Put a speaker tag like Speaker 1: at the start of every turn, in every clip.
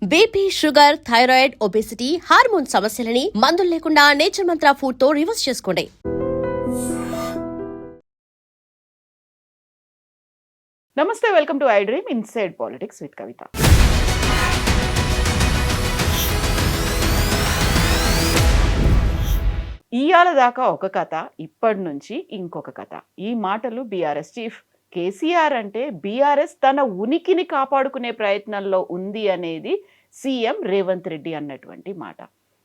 Speaker 1: BP, sugar, thyroid, obesity, hormone సమస్యలని మందులు లేకుండా నేచర్ మంత్ర ఫుడ్ తో రివర్స్ చేసుకోండి.
Speaker 2: నమస్తే, welcome to iDream inside politics with Kavitha. ఇయాల దాకా ఒక కథ, ఇప్పటి నుంచి ఇంకొక కథ. ఈ మాటలు బీఆర్ఎస్ చీఫ్ కేసీఆర్ అంటే బీఆర్ఎస్ తన ఉనికిని కాపాడుకునే ప్రయత్నంలో ఉంది అనేది సీఎం రేవంత్ రెడ్డి అన్నటువంటి మాట.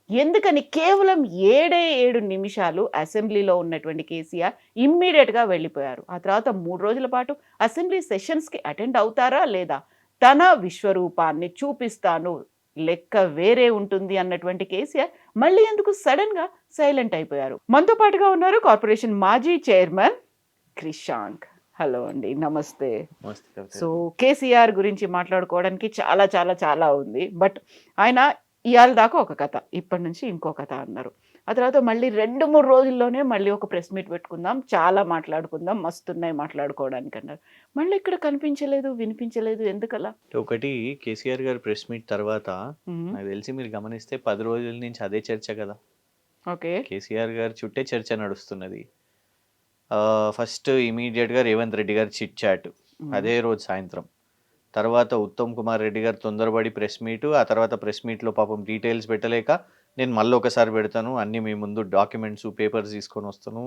Speaker 2: ఎందుకని కేవలం 7 నిమిషాలు అసెంబ్లీలో ఉన్నటువంటి కేసీఆర్ ఇమ్మీడియట్గా వెళ్ళిపోయారు. ఆ తర్వాత 3 రోజుల పాటు అసెంబ్లీ సెషన్స్కి అటెండ్ అవుతారా లేదా, తన విశ్వరూపాన్ని చూపిస్తాను, లెక్క వేరే ఉంటుంది అన్నటువంటి కేసీఆర్ మళ్ళీ ఎందుకు సడన్ గా సైలెంట్ అయిపోయారు? మనతో పాటుగా ఉన్నారు కార్పొరేషన్ మాజీ చైర్మన్ క్రిషాంక్. హలో అండి, నమస్తే. సో కేసీఆర్ గురించి మాట్లాడుకోవడానికి చాలా చాలా చాలా ఉంది. బట్ ఆయన ఇవాళ దాకా ఒక కథ, ఇప్పటి నుంచి ఇంకో కథ అన్నారు. ఆ తర్వాత మళ్ళీ 2-3 రోజుల్లోనే మళ్ళీ ఒక ప్రెస్ మీట్ పెట్టుకుందాం, చాలా మాట్లాడుకుందాం, మస్తున్నాయి మాట్లాడుకోవడానికి అన్నారు. మళ్ళీ ఇక్కడ కనిపించలేదు, వినిపించలేదు, ఎందుకలా?
Speaker 3: ఒకటి కేసీఆర్ గారి ప్రెస్ మీట్ తర్వాత నాకు తెలిసి మీరు గమనిస్తే 10 రోజుల నుంచి అదే చర్చ కదా.
Speaker 2: ఓకే,
Speaker 3: కేసీఆర్ గారి చుట్టే చర్చ నడుస్తున్నది. ఫస్ట్ ఇమీడియట్గా రేవంత్ రెడ్డి గారి చిట్ చాట్ అదే రోజు సాయంత్రం. తర్వాత ఉత్తమ్ కుమార్ రెడ్డి గారు తొందరపడి ప్రెస్ మీటు, ఆ తర్వాత ప్రెస్ మీట్లో పాపం డీటెయిల్స్ పెట్టలేక నేను మళ్ళీ ఒకసారి పెడతాను, అన్నీ మీ ముందు డాక్యుమెంట్స్ పేపర్స్ తీసుకొని వస్తాను,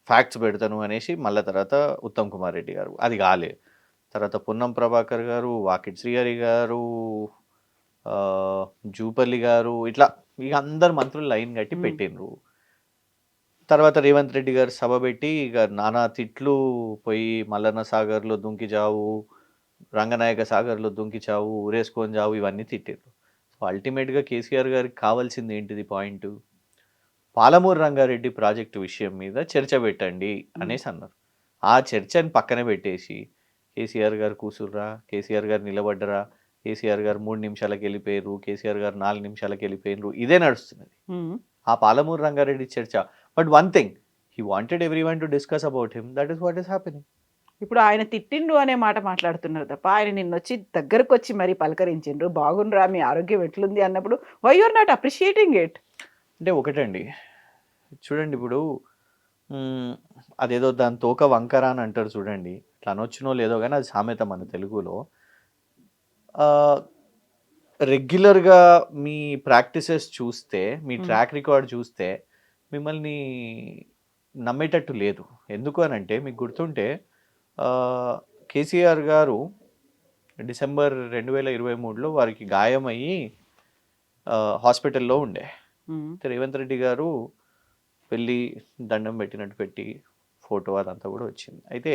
Speaker 3: ఫ్యాక్ట్స్ పెడతాను అనేసి మళ్ళీ తర్వాత ఉత్తమ్ కుమార్ రెడ్డి గారు, అది కాలే. తర్వాత పొన్నం ప్రభాకర్ గారు, వాకిట్ శ్రీహరి గారు, జూపల్లి గారు, ఇట్లా ఇక అందరు మంత్రులు లైన్ కట్టి పెట్టిండ్రు. తర్వాత రేవంత్ రెడ్డి గారు సభ పెట్టి ఇక నానా తిట్లు, పోయి మల్లన్న సాగర్లో దుంకి చావు, రంగనాయక సాగర్లో దుంకి చావు, ఊరేసుకొని చావు, ఇవన్నీ తిట్టిండ్రు. సో అల్టిమేట్గా కేసీఆర్ గారికి కావాల్సింది ఏంటిది పాయింట్? పాలమూరు రంగారెడ్డి ప్రాజెక్టు విషయం మీద చర్చ పెట్టండి అనేసి అన్నారు. ఆ చర్చని పక్కన పెట్టేసి కేసీఆర్ గారు కూసుర్రా, కేసీఆర్ గారు నిలబడ్డరా, కేసీఆర్ గారు 3 నిమిషాలకు వెళ్ళిపోయారు, కేసీఆర్ గారు 4 నిమిషాలకు వెళ్ళిపోయినారు, ఇదే నడుస్తున్నది ఆ పాలమూరు రంగారెడ్డి చర్చ. But one thing, he wanted everyone to discuss about him, that is what is happening.
Speaker 2: ఇప్పుడు ఆయన తిట్టిండ్రు అనే మాట మాట్లాడుతున్నారు తప్ప ఆయన నిన్నొచ్చి దగ్గరకు వచ్చి మరీ పలకరించిండ్రు, బాగుండ్రా, మీ ఆరోగ్యం ఎట్లుంది అన్నప్పుడు why you're not appreciating it?
Speaker 3: అంటే ఒకటండి, చూడండి, ఇప్పుడు అదేదో దాని తోక వంకర అని అంటారు చూడండి, ఇట్లా అనొచ్చునో లేదో కానీ అది సామెత మన తెలుగులో. రెగ్యులర్గా మీ ప్రాక్టీసెస్ చూస్తే, మీ ట్రాక్ రికార్డ్ చూస్తే మిమ్మల్ని నమ్మేటట్టు లేదు. ఎందుకు అని అంటే, మీకు గుర్తుంటే కేసీఆర్ గారు డిసెంబర్ 2023లో వారికి గాయమయ్యి హాస్పిటల్లో ఉండే. రేవంత్ రెడ్డి గారు వెళ్ళి దండం పెట్టినట్టు పెట్టి ఫోటో అదంతా కూడా వచ్చింది. అయితే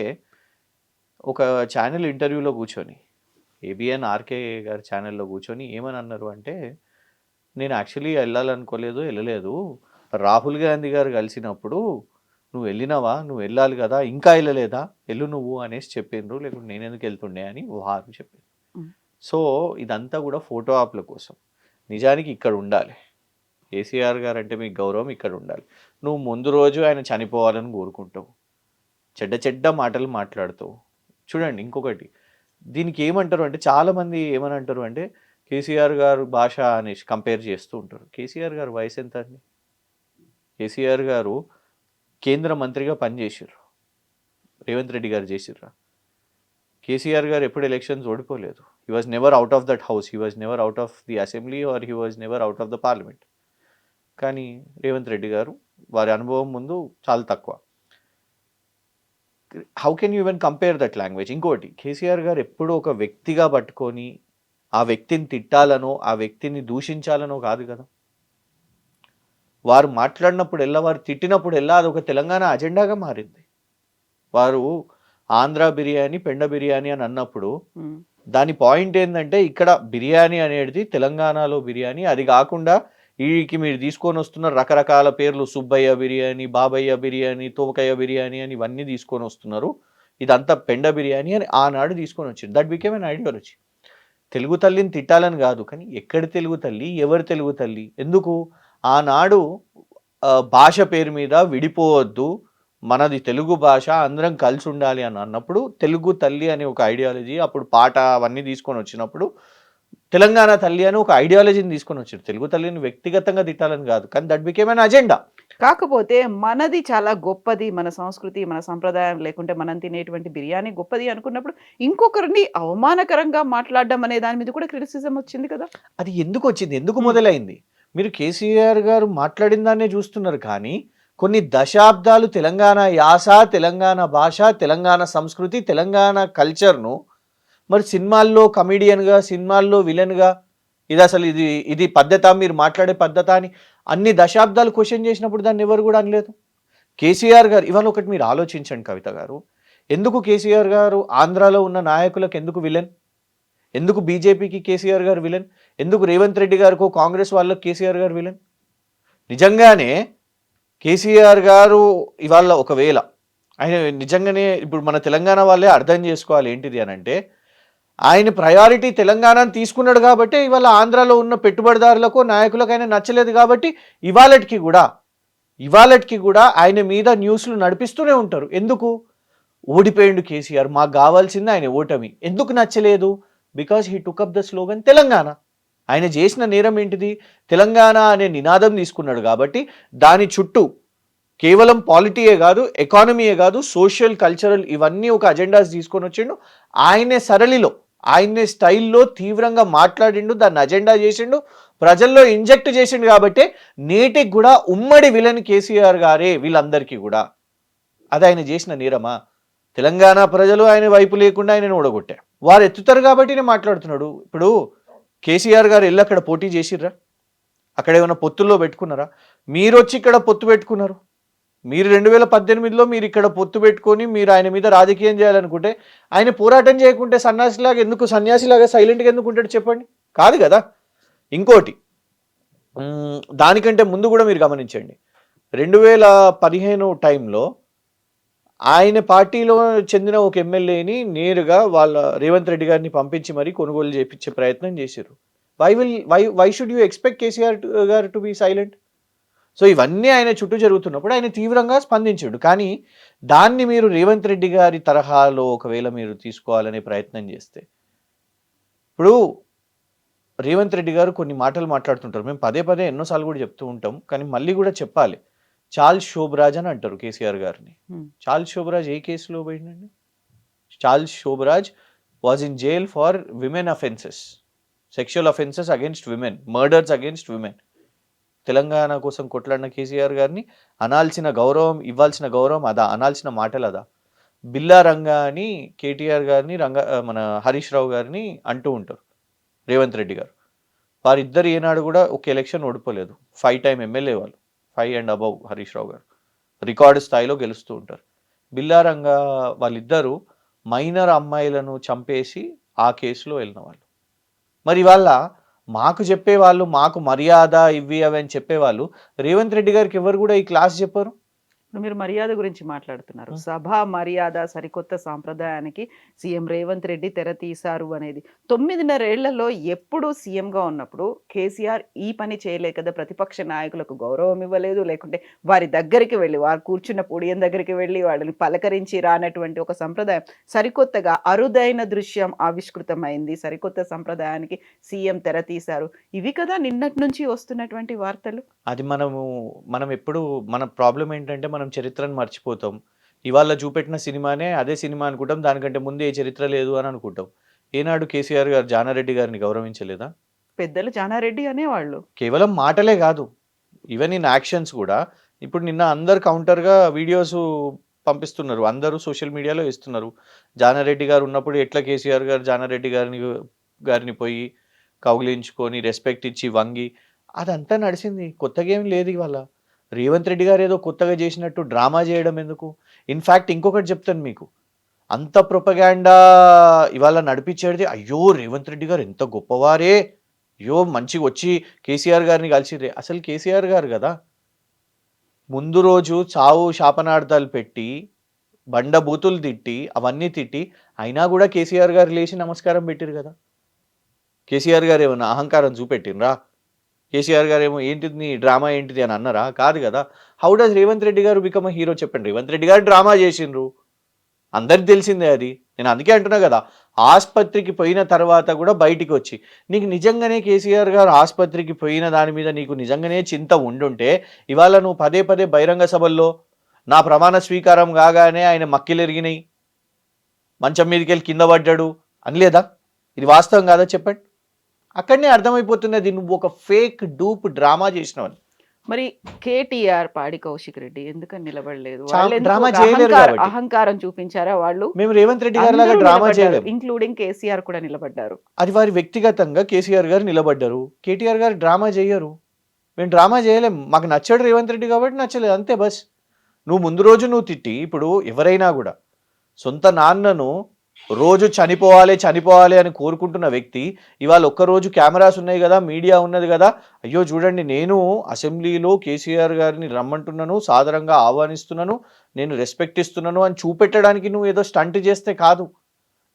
Speaker 3: ఒక ఛానల్ ఇంటర్వ్యూలో కూర్చొని, ఏబిఎన్ ఆర్కే గారి ఛానల్లో కూర్చొని ఏమని అన్నారు అంటే, నేను యాక్చువల్లీ వెళ్ళాలనుకోలేదు, వెళ్ళలేదు, రాహుల్ గాంధీ గారు కలిసినప్పుడు నువ్వు వెళ్ళినావా, నువ్వు వెళ్ళాలి కదా, ఇంకా వెళ్ళలేదా, వెళ్ళు నువ్వు అనేసి చెప్పిండ్రు, లేకుంటే నేను ఎందుకు వెళ్తుండే అని వారు చెప్పిండ్రు. సో ఇదంతా కూడా ఫోటో ఆప్ల కోసం. నిజానికి ఇక్కడ ఉండాలి, కేసీఆర్ గారు అంటే మీకు గౌరవం ఇక్కడ ఉండాలి. నువ్వు ముందు రోజు ఆయన చనిపోవాలని కోరుకుంటావు, చెడ్డ మాటలు మాట్లాడుతావు. చూడండి, ఇంకొకటి, దీనికి ఏమంటారు అంటే, చాలామంది ఏమని అంటారు అంటే కేసీఆర్ గారు భాష అనేసి కంపేర్ చేస్తూ ఉంటారు. కేసీఆర్ గారు వయసు ఎంత అండి? కేసీఆర్ గారు కేంద్ర మంత్రిగా పనిచేసారు, రేవంత్ రెడ్డి గారు చేసిర్రా? కేసీఆర్ గారు ఎప్పుడు ఎలక్షన్స్ ఓడిపోలేదు. He was never out of that house, he was never out of the assembly, or he was never out of the parliament. కానీ రేవంత్ రెడ్డి గారు, వారి అనుభవం ముందు చాలా తక్కువ. How can you even compare that language? ఇంకోటి, కేసీఆర్ గారు ఎప్పుడూ ఒక వ్యక్తిగా పట్టుకొని ఆ వ్యక్తిని తిట్టాలనో, ఆ వ్యక్తిని దూషించాలనో కాదు కదా. వారు మాట్లాడినప్పుడు ఎల్లా, వారు తిట్టినప్పుడు ఎల్లా అది ఒక తెలంగాణ అజెండాగా మారింది. వారు ఆంధ్ర బిర్యానీ, పెండ బిర్యానీ అని అన్నప్పుడు దాని పాయింట్ ఏంటంటే, ఇక్కడ బిర్యానీ అనేది తెలంగాణలో బిర్యానీ, అది కాకుండా వీడికి మీరు తీసుకొని వస్తున్న రకరకాల పేర్లు, సుబ్బయ్య బిర్యానీ, బాబయ్య బిర్యానీ, తోకయ్య బిర్యానీ అని ఇవన్నీ తీసుకొని వస్తున్నారు, ఇదంతా పెండ బిర్యానీ అని ఆనాడు తీసుకొని వచ్చింది. That became an ideology. Telugu తల్లిని తిట్టాలని కాదు, కానీ ఎక్కడి తెలుగు తల్లి, ఎవరి తెలుగు తల్లి, ఎందుకు ఆనాడు భాష పేరు మీద విడిపోవద్దు, మనది తెలుగు భాష, అందరం కలిసి ఉండాలి అని అన్నప్పుడు తెలుగు తల్లి అనే ఒక ఐడియాలజీ, అప్పుడు పాట అవన్నీ తీసుకొని వచ్చినప్పుడు తెలంగాణ తల్లి అని ఒక ఐడియాలజీని తీసుకొని వచ్చారు. తెలుగు తల్లిని వ్యక్తిగతంగా తిట్టాలని కాదు, కానీ దట్ బికేమ్ అన్ అజెండా.
Speaker 2: కాకపోతే మనది చాలా గొప్పది, మన సంస్కృతి, మన సంప్రదాయం, లేకుంటే మనం తినేటువంటి బిర్యానీ గొప్పది అనుకున్నప్పుడు ఇంకొకరిని అవమానకరంగా మాట్లాడడం అనే దాని మీద కూడా క్రిటిసిజం వచ్చింది కదా.
Speaker 3: అది ఎందుకు వచ్చింది, ఎందుకు మొదలైంది? మీరు కేసీఆర్ గారు మాట్లాడిన దాన్నే చూస్తున్నారు, కానీ కొన్ని దశాబ్దాలు తెలంగాణ యాస, తెలంగాణ భాష, తెలంగాణ సంస్కృతి, తెలంగాణ కల్చర్ను మరి సినిమాల్లో కమెడియన్గా, సినిమాల్లో విలన్గా, ఇది అసలు ఇది ఇది పద్ధత, మీరు మాట్లాడే పద్ధత అని అన్ని దశాబ్దాలు క్వశ్చన్ చేసినప్పుడు దాన్ని ఎవరు కూడా అనలేదు. కేసీఆర్ గారు ఇవాళ ఒకటి మీరు ఆలోచించండి కవిత గారు, ఎందుకు కేసీఆర్ గారు ఆంధ్రాలో ఉన్న నాయకులకు ఎందుకు విలన్? ఎందుకు బీజేపీకి కేసీఆర్ గారు విలన్? ఎందుకు రేవంత్ రెడ్డి గారికో కాంగ్రెస్ వాళ్ళకు కేసీఆర్ గారు విలన్? నిజంగానే కేసీఆర్ గారు ఇవాళ ఒకవేళ ఆయన నిజంగానే ఇప్పుడు మన తెలంగాణ వాళ్ళే అర్థం చేసుకోవాలి ఏంటిది అని అంటే, ఆయన ప్రయారిటీ తెలంగాణను తీసుకున్నాడు కాబట్టి ఇవాళ ఆంధ్రాలో ఉన్న పెట్టుబడిదారులకు నాయకులకు ఆయన నచ్చలేదు కాబట్టి ఇవాళకి కూడా ఆయన మీద న్యూస్లు నడిపిస్తూనే ఉంటారు. ఎందుకు? ఓడిపోయిండు కేసీఆర్, మాకు కావాల్సింది ఆయన ఓటమి. ఎందుకు నచ్చలేదు? Because he took up the slogan Telangana. ఆయన చేసిన నేరం ఏంటిది? తెలంగాణ అనే నినాదం తీసుకున్నాడు కాబట్టి దాని చుట్టూ కేవలం పాలిటీయే కాదు, ఎకానమీయే కాదు, సోషల్ కల్చరల్ ఇవన్నీ ఒక అజెండాస్ తీసుకొని వచ్చిండు. ఆయనే సరళిలో, ఆయనే స్టైల్లో తీవ్రంగా మాట్లాడిండు, దాన్ని అజెండా చేసిండు, ప్రజల్లో ఇంజెక్ట్ చేసిండు. కాబట్టి నేటికి కూడా ఉమ్మడి విలన్ కేసీఆర్ గారే వీళ్ళందరికీ కూడా. అది ఆయన చేసిన నేరమా? తెలంగాణ ప్రజలు ఆయన వైపు లేకుండా ఆయనను ఓడగొట్టారు. వారు ఎత్తుతారు కాబట్టి నేను మాట్లాడుతున్నాడు. ఇప్పుడు కేసీఆర్ గారు వెళ్ళి అక్కడ పోటీ చేసిర్రా? అక్కడ ఏమైనా పొత్తుల్లో పెట్టుకున్నారా? మీరు వచ్చి ఇక్కడ పొత్తు పెట్టుకున్నారు. మీరు 2018లో మీరు ఇక్కడ పొత్తు పెట్టుకొని మీరు ఆయన మీద రాజకీయం చేయాలనుకుంటే ఆయన పోరాటం చేయకుంటే సన్యాసిలాగా సైలెంట్గా ఎందుకు ఉంటాడు చెప్పండి? కాదు కదా. ఇంకోటి, దానికంటే ముందు కూడా మీరు గమనించండి, 2015 టైంలో ఆయన పార్టీలో చెందిన ఒక ఎమ్మెల్యేని నేరుగా వాళ్ళ రేవంత్ రెడ్డి గారిని పంపించి మరీ కొనుగోలు చేయించే ప్రయత్నం చేశారు. Why should you expect KCR garu to be silent? So ఇవన్నీ ఆయన చుట్టూ జరుగుతున్నప్పుడు ఆయన తీవ్రంగా స్పందించాడు. కానీ దాన్ని మీరు రేవంత్ రెడ్డి గారి తరహాలో ఒకవేళ మీరు తీసుకోవాలనే ప్రయత్నం చేస్తే, ఇప్పుడు రేవంత్ రెడ్డి గారు కొన్ని మాటలు మాట్లాడుతుంటారు, మేము పదే పదే ఎన్నోసార్లు కూడా చెప్తూ ఉంటాం, కానీ మళ్ళీ కూడా చెప్పాలి. చార్ల్స్ శోభరాజ్ అని అంటారు కేసీఆర్ గారిని. చార్ల్స్ శోభరాజ్ ఏ కేసులో పోయిందండి? Charles Shobharaj was in jail for women offences, sexual offences against women, murders against women. Telangana కోసం కొట్లాడిన కేసీఆర్ గారిని అనాల్సిన గౌరవం, ఇవ్వాల్సిన గౌరవం అదా? అనాల్సిన మాటలు అదా? బిల్లా రంగా అని కేటీఆర్ గారిని మన హరీష్ రావు గారిని అంటూ ఉంటారు రేవంత్ రెడ్డి గారు. వారిద్దరు ఏనాడు కూడా ఒక ఎలక్షన్ ఓడిపోలేదు. 5 టైం ఎమ్మెల్యే వాళ్ళు, 5 and above హరీష్ రావు గారు రికార్డు స్థాయిలో గెలుస్తూ ఉంటారు. బిల్లా రంగా వాళ్ళిద్దరూ మైనర్ అమ్మాయిలను చంపేసి ఆ కేసులో వెళ్ళిన వాళ్ళు. మరి వాళ్ళ మాకు చెప్పేవాళ్ళు, మాకు మర్యాద ఇవి అవి అని చెప్పేవాళ్ళు రేవంత్ రెడ్డి గారికి ఎవరు కూడా ఈ క్లాస్ చెప్పారు.
Speaker 2: ఇప్పుడు మీరు మర్యాద గురించి మాట్లాడుతున్నారు. సభా మర్యాద సరికొత్త సాంప్రదాయానికి సీఎం రేవంత్ రెడ్డి తెర తీశారు అనేది 9.5 ఏళ్లలో ఎప్పుడు సీఎంగా ఉన్నప్పుడు కేసీఆర్ ఈ పని చేయలే కదా. ప్రతిపక్ష నాయకులకు గౌరవం ఇవ్వలేదు, లేకుంటే వారి దగ్గరికి వెళ్ళి, వారు కూర్చున్న పొడియం దగ్గరికి వెళ్ళి వాళ్ళని పలకరించి రానటువంటి ఒక సంప్రదాయం సరికొత్తగా అరుదైన దృశ్యం ఆవిష్కృతమైంది. సరికొత్త సంప్రదాయానికి సీఎం తెర తీశారు. ఇవి కదా నిన్నటి నుంచి వస్తున్నటువంటి వార్తలు.
Speaker 3: అది మనం ఎప్పుడు మన ప్రాబ్లం ఏంటంటే మనం చరిత్రను మర్చిపోతాం. ఇవాళ చూపెట్టిన సినిమానే అదే సినిమా అనుకుంటాం, దానికంటే ముందు ఏ చరిత్ర లేదు అని అనుకుంటాం. ఏనాడు కేసీఆర్ గారు జానారెడ్డి గారిని గౌరవించలేదా?
Speaker 2: పెద్దలు జానారెడ్డి అనేవాళ్ళు.
Speaker 3: కేవలం మాటలే కాదు, ఈవెన్ ఇన్ యాక్షన్స్ కూడా. ఇప్పుడు నిన్న అందరు కౌంటర్గా వీడియోస్ పంపిస్తున్నారు, అందరూ సోషల్ మీడియాలో ఇస్తున్నారు. జానారెడ్డి గారు ఉన్నప్పుడు ఎట్లా కేసీఆర్ గారు జానారెడ్డి గారిని పోయి కౌగిలించుకొని రెస్పెక్ట్ ఇచ్చి వంగి అదంతా నడిచింది. కొత్తగా ఏం లేదు. ఇవాళ రేవంత్ రెడ్డి గారు ఏదో కొత్తగా చేసినట్టు డ్రామా చేయడం ఎందుకు? ఇన్ఫ్యాక్ట్ ఇంకొకటి చెప్తాను మీకు, అంత ప్రొపగాండా ఇవాళ నడిపించేది, అయ్యో రేవంత్ రెడ్డి గారు ఎంత గొప్పవారే, అయ్యో మంచిగా వచ్చి కేసీఆర్ గారిని కలిసిరే. అసలు కేసీఆర్ గారు కదా ముందు రోజు చావు శాపనార్థాలు పెట్టి బండబూతులు తిట్టి అవన్నీ తిట్టి అయినా కూడా కేసీఆర్ గారు లేచి నమస్కారం పెట్టిరు కదా. కేసీఆర్ గారు ఏమన్నా అహంకారం చూపెట్టినరా? కేసీఆర్ గారు ఏమో ఏంటిది నీ డ్రామా ఏంటిది అని అన్నారా? కాదు కదా. హౌ డస్ రేవంత్ రెడ్డి గారు బికమ్ అ హీరో చెప్పండి. రేవంత్ రెడ్డి గారు డ్రామా చేసిండ్రు, అందరికి తెలిసిందే అది. నేను అందుకే అంటున్నా కదా, ఆసుపత్రికి పోయిన తర్వాత కూడా బయటికి వచ్చి నీకు నిజంగానే కేసీఆర్ గారు ఆసుపత్రికి పోయిన దాని మీద నీకు నిజంగానే చింత ఉండుంటే ఇవాళ నువ్వు పదే పదే బహిరంగ సభల్లో నా ప్రమాణ స్వీకారం కాగానే ఆయన మక్కిలెరిగినాయి, మంచం మీదకి వెళ్ళి కింద పడ్డాడు అనలేదా? ఇది వాస్తవం కాదా చెప్పండి? అక్కడనే అర్థమైపోతున్నది నువ్వు ఒక ఫేక్ డూప్ డ్రామా చేసినావని.
Speaker 2: మరి కేటీఆర్ పాడి కౌశిక్ రెడ్డి ఎందుకని నిలబడలేదు?
Speaker 3: డ్రామా చేయలేరు కాబట్టి.
Speaker 2: అహంకారం చూపించారా వాళ్ళు?
Speaker 3: మేము రేవంత్ రెడ్డి గారి లాగా డ్రామా చేయలేము,
Speaker 2: ఇంక్లూడింగ్ కేసీఆర్ కూడా నిలబడ్డారు.
Speaker 3: అది వారి వ్యక్తిగతంగా కేసీఆర్ గారు నిలబడ్డారు. కేటీఆర్ గారు డ్రామా చేయరు. మేము డ్రామా చేయలేం, మాకు నచ్చాడు రేవంత్ రెడ్డి కాబట్టి నచ్చలేదు అంతే బస్. నువ్వు ముందు రోజు నువ్వు తిట్టి, ఇప్పుడు ఎవరైనా కూడా సొంత నాన్నను రోజు చనిపోవాలి అని కోరుకుంటున్న వ్యక్తి ఇవాళ ఒక్కరోజు కెమెరాస్ ఉన్నాయి కదా, మీడియా ఉన్నది కదా, అయ్యో చూడండి నేను అసెంబ్లీలో కేసీఆర్ గారిని రమ్మంటున్నాను, సాదరంగా ఆహ్వానిస్తున్నాను, నేను రెస్పెక్ట్ ఇస్తున్నాను అని చూపెట్టడానికి నువ్వు ఏదో స్టంట్ చేస్తే కాదు,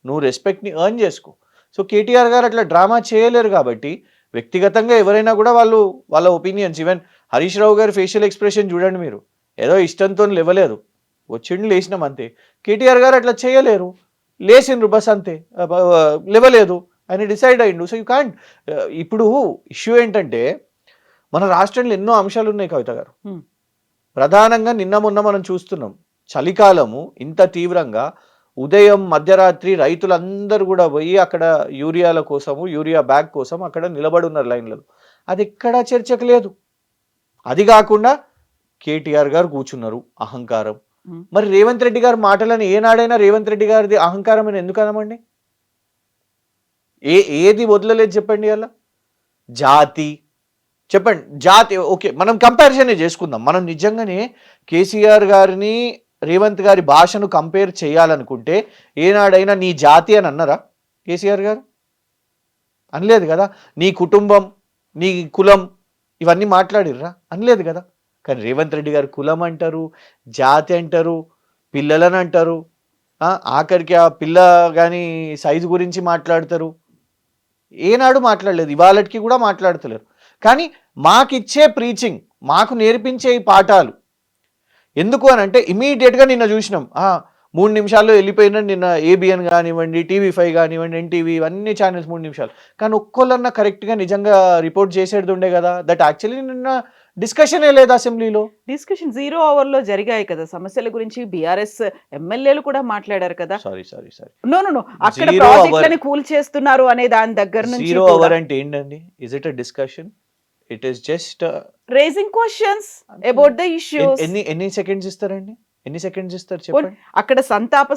Speaker 3: నువ్వు రెస్పెక్ట్ని ఎర్న్ చేసుకో. సో కేటీఆర్ గారు అట్లా డ్రామా చేయలేరు కాబట్టి వ్యక్తిగతంగా ఎవరైనా కూడా వాళ్ళ ఒపీనియన్స్, ఈవెన్ హరీష్ రావు గారి ఫేషియల్ ఎక్స్ప్రెషన్ చూడండి మీరు, ఏదో ఇష్టంతో లేవలేదు, వచ్చిండు లేచినాం అంతే. కేటీఆర్ గారు అట్లా చేయలేరు, లేచిండ్రు బస్ అంతే, లేవలేదు, ఆయన డిసైడ్ అయ్యిండు. So you can't. ఇప్పుడు ఇష్యూ ఏంటంటే మన రాష్ట్రంలో ఎన్నో అంశాలు ఉన్నాయి కవిత గారు. ప్రధానంగా నిన్న మొన్న మనం చూస్తున్నాం, చలికాలము ఇంత తీవ్రంగా ఉదయం మధ్యరాత్రి రైతులందరూ కూడా పోయి అక్కడ యూరియాల కోసము, యూరియా బ్యాగ్ కోసం అక్కడ నిలబడి ఉన్నారు లైన్లలో. అది ఎక్కడా చర్చకు లేదు. అది కాకుండా కేటీఆర్ గారు కూర్చున్నారు, అహంకారం. మరి రేవంత్ రెడ్డి గారి మాటలను ఏనాడైనా రేవంత్ రెడ్డి గారిది అహంకారం అని ఎందుకు అనమండి? ఏది వదలలేదు చెప్పండి. అలా జాతి చెప్పండి, జాతి ఓకే, మనం కంపారిజనే చేసుకుందాం. మనం నిజంగానే కేసీఆర్ గారిని రేవంత్ గారి భాషను కంపేర్ చేయాలనుకుంటే ఏనాడైనా నీ జాతి అని అన్నారా కేసీఆర్ గారు? అనలేదు కదా. నీ కుటుంబం, నీ కులం ఇవన్నీ మాట్లాడిర్రా? అనలేదు కదా. కానీ రేవంత్ రెడ్డి గారు కులం అంటారు, జాతి అంటారు, పిల్లలని అంటారు, ఆఖరికి ఆ పిల్ల కానీ సైజు గురించి మాట్లాడతారు. ఏనాడు మాట్లాడలేదు, ఇవాళకి కూడా మాట్లాడతలేరు. కానీ మాకిచ్చే ప్రీచింగ్, మాకు నేర్పించే ఈ పాఠాలు ఎందుకు అని అంటే ఇమీడియట్గా నిన్న చూసినాం, 3 నిమిషాల్లో వెళ్ళిపోయినా నిన్న ఏబిఎన్ కానివ్వండి, TV5 కానివ్వండి, NTV ఇవన్నీ ఛానల్స్ 3 నిమిషాలు. కానీ ఒక్కళ్ళన్నా కరెక్ట్గా నిజంగా రిపోర్ట్ చేసేది ఉండే కదా. దట్ యాక్చువల్లీ నిన్న డిస్కషనే లేదు అసెంబ్లీలో.
Speaker 2: డిస్కషన్ 0 అవర్లో జరిగాయి కదా, సమస్యల గురించి బీఆర్ఎస్ ఎమ్మెల్యేలు కూడా మాట్లాడారు కదా.
Speaker 3: సారీ
Speaker 2: నో అక్కడ ప్రాజెక్టులని కూల్ చేస్తున్నారు అనే దాని దగ్గర నుంచి
Speaker 3: 0 అవర్ అంటే ఏంటండి? Is it a discussion? It is just
Speaker 2: raising questions about the issues.
Speaker 3: ఎన్ని సెకండ్స్ ఇస్తారండి? ఎన్ని సెకండ్స్ ఇస్తారు చెప్పండి?
Speaker 2: అక్కడ సంతాప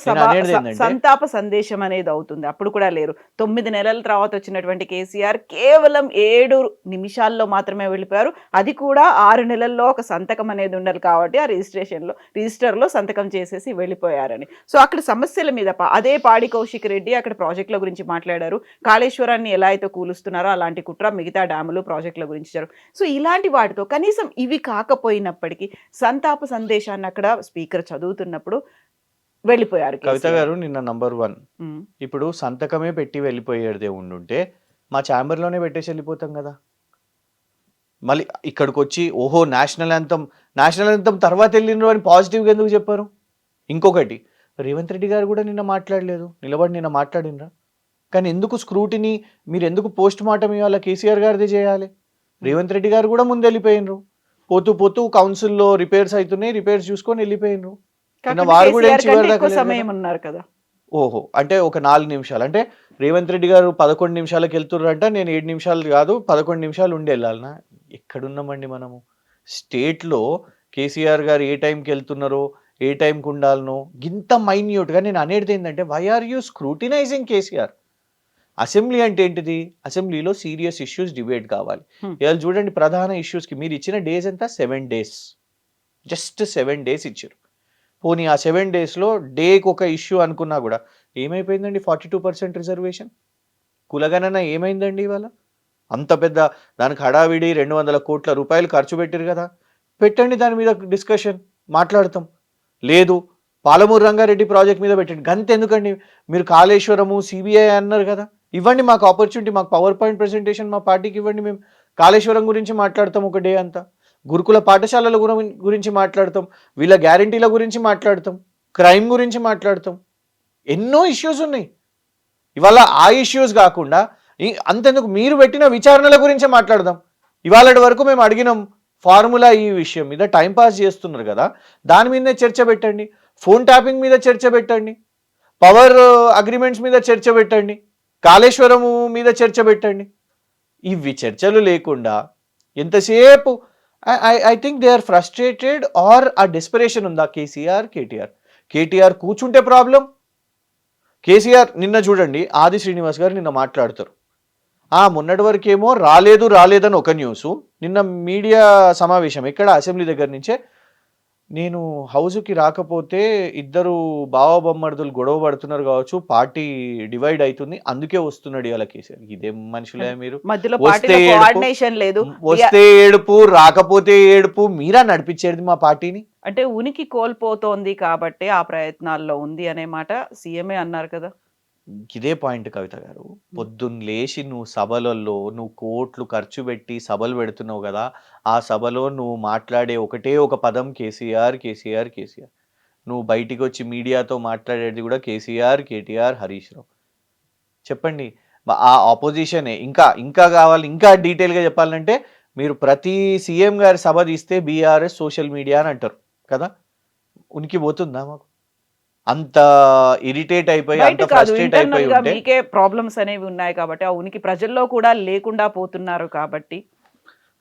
Speaker 2: సందేశం అనేది అవుతుంది, అప్పుడు కూడా లేరు. 9 నెలల తర్వాత వచ్చినటువంటి కేసీఆర్ కేవలం 7 నిమిషాల్లో మాత్రమే వెళ్ళిపోయారు. అది కూడా 6 నెలల్లో ఒక సంతకం అనేది ఉండాలి కాబట్టి ఆ రిజిస్టర్లో సంతకం చేసేసి వెళ్ళిపోయారని. సో అక్కడ సమస్యల మీద అదే పాడి కౌశిక్ రెడ్డి అక్కడ ప్రాజెక్టుల గురించి మాట్లాడారు. కాళేశ్వరాన్ని ఎలా అయితే కూలుస్తున్నారో అలాంటి కుట్ర మిగతా డ్యాములు ప్రాజెక్టుల గురించి ఇచ్చారు. సో ఇలాంటి వాటితో కనీసం ఇవి కాకపోయినప్పటికీ సంతాప సందేశాన్ని అక్కడ స్పీకర్ చదువుతున్నప్పుడు వెళ్ళిపోయారు.
Speaker 3: కవిత గారు నిన్న నంబర్ 1 ఇప్పుడు సంతకమే పెట్టి వెళ్ళిపోయేదే ఉండుంటే మా ఛాంబర్లోనే పెట్టేసి వెళ్ళిపోతాం కదా. మళ్ళీ ఇక్కడికి వచ్చి ఓహో నేషనల్ యాంథమ్ తర్వాత వెళ్ళిండ్రు అని పాజిటివ్గా ఎందుకు చెప్పారు? ఇంకొకటి, రేవంత్ రెడ్డి గారు కూడా నిన్న మాట్లాడలేదు, నిన్న మాట్లాడినరా? కానీ ఎందుకు స్క్రూటినీ, మీరు ఎందుకు పోస్ట్ మార్టం ఇవ్వాలా? కేసీఆర్ గారిదే చేయాలి. రేవంత్ రెడ్డి గారు కూడా ముందు వెళ్ళిపోయినరు, పోతూ కౌన్సిల్లో రిపేర్స్ అవుతున్నాయి, రిపేర్స్ చూసుకొని వెళ్ళిపోయినరు. వారు కూడా
Speaker 2: సమయం ఉన్నారు కదా.
Speaker 3: ఓహో, అంటే ఒక 4 నిమిషాలు, అంటే రేవంత్ రెడ్డి గారు 11 నిమిషాలకు వెళ్తున్నారంట, నేను 7 నిమిషాలు కాదు 11 నిమిషాలు ఉండి వెళ్ళాలనా? ఎక్కడున్నామండి మనము? స్టేట్లో కేసీఆర్ గారు ఏ టైంకి వెళ్తున్నారో, ఏ టైంకి ఉండాలనో ఇంత మైన్యూట్గా. నేను అనేది ఏంటంటే, why are you scrutinizing KCR? Assembly అంటే ఏంటిది? అసెంబ్లీలో సీరియస్ ఇష్యూస్ డిబేట్ కావాలి. ఇవాళ చూడండి, ప్రధాన ఇష్యూస్కి మీరు ఇచ్చిన డేస్ ఎంత? 7 days, జస్ట్ 7 days ఇచ్చారు. పోనీ ఆ 7 daysలో డేకి ఒక ఇష్యూ అనుకున్నా కూడా ఏమైపోయిందండి? 42% రిజర్వేషన్ కులగణన ఏమైందండి? ఇవాళ అంత పెద్ద దానికి హడావిడి 200 కోట్ల రూపాయలు ఖర్చు పెట్టారు కదా, పెట్టండి దాని మీద డిస్కషన్, మాట్లాడతాం. లేదు, పాలమూరు రంగారెడ్డి ప్రాజెక్ట్ మీద పెట్టండి. గంత ఎందుకండి? మీరు కాళేశ్వరము, CBI అన్నారు కదా, ఇవ్వండి మాకు ఆపర్చునిటీ, మాకు పవర్ పాయింట్ ప్రెజెంటేషన్ మా పార్టీకి ఇవ్వండి, మేము కాళేశ్వరం గురించి మాట్లాడతాం ఒక డే అంతా, గురుకుల పాఠశాలల గురించి మాట్లాడతాం, వీళ్ళ గ్యారంటీల గురించి మాట్లాడతాం, క్రైమ్ గురించి మాట్లాడతాం. ఎన్నో ఇష్యూస్ ఉన్నాయి. ఇవాళ ఆ ఇష్యూస్ కాకుండా అంతెందుకు మీరు పెట్టిన విచారణల గురించే మాట్లాడదాం. ఇవాళటి వరకు మేము అడిగినాం ఫార్ములా ఈ విషయం మీద టైం పాస్ చేస్తున్నారు కదా, దాని మీదనే చర్చ పెట్టండి. ఫోన్ ట్యాపింగ్ మీద చర్చ పెట్టండి, పవర్ అగ్రిమెంట్స్ మీద చర్చ పెట్టండి, కాళేశ్వరం మీద చర్చ పెట్టండి. ఇవి చర్చలు లేకుండా ఎంతసేపు I think they are frustrated or uh desperation ఉందా కేటీఆర్ కూర్చుంటే ప్రాబ్లం. కేసీఆర్ నిన్న చూడండి ఆది శ్రీనివాస్ గారు నిన్న మాట్లాడతారు, మొన్నటి వరకేమో రాలేదని ఒక న్యూసు, నిన్న మీడియా సమావేశం ఎక్కడ అసెంబ్లీ దగ్గర నుంచే, నేను హౌస్కి రాకపోతే ఇద్దరు బావబొమ్మర్దులు గొడవ పడుతున్నారు కావచ్చు, పార్టీ డివైడ్ అవుతుంది అందుకే వస్తున్నాడు ఇవాళ కేసీఆర్. ఇదేం మనుషులే మీరు,
Speaker 2: మధ్యలో
Speaker 3: వస్తే
Speaker 2: పార్టీలో కోఆర్డినేషన్ లేదు,
Speaker 3: వస్తే ఏడుపు రాకపోతే ఏడుపు, మీరా నడిపించేది మా పార్టీని.
Speaker 2: అంటే ఉనికి కోల్పోతోంది కాబట్టి ఆ ప్రయత్నాల్లో ఉంది అనే మాట సీఎంఏ అన్నారు కదా.
Speaker 3: ఇదే పాయింట్ కవిత గారు, పొద్దున్న లేచి నువ్వు సభలలో నువ్వు కోట్లు ఖర్చు పెట్టి సభలు పెడుతున్నావు కదా, ఆ సభలో నువ్వు మాట్లాడే ఒకటే ఒక పదం కేసీఆర్. నువ్వు బయటికి వచ్చి మీడియాతో మాట్లాడేది కూడా కేసీఆర్, కేటీఆర్, హరీష్ రావు. చెప్పండి, ఆ ఆపోజిషనే ఇంకా కావాలి, ఇంకా డీటెయిల్గా చెప్పాలంటే మీరు ప్రతి సీఎం గారి సభ తీస్తే బీఆర్ఎస్ సోషల్ మీడియా అని అంటారు కదా. ఉనికి పోతుందా మాకు? అంత ఇరిటేట్ అయిపోయి అంత ఫ్రస్ట్రేట్ అయిపోయి ఉంటే
Speaker 2: మీకే ప్రాబ్లమ్స్ అనేవి ఉన్నాయి కాబట్టి ఆ ఉనికి ప్రజల్లో కూడా లేకుండా పోతున్నారు కాబట్టి.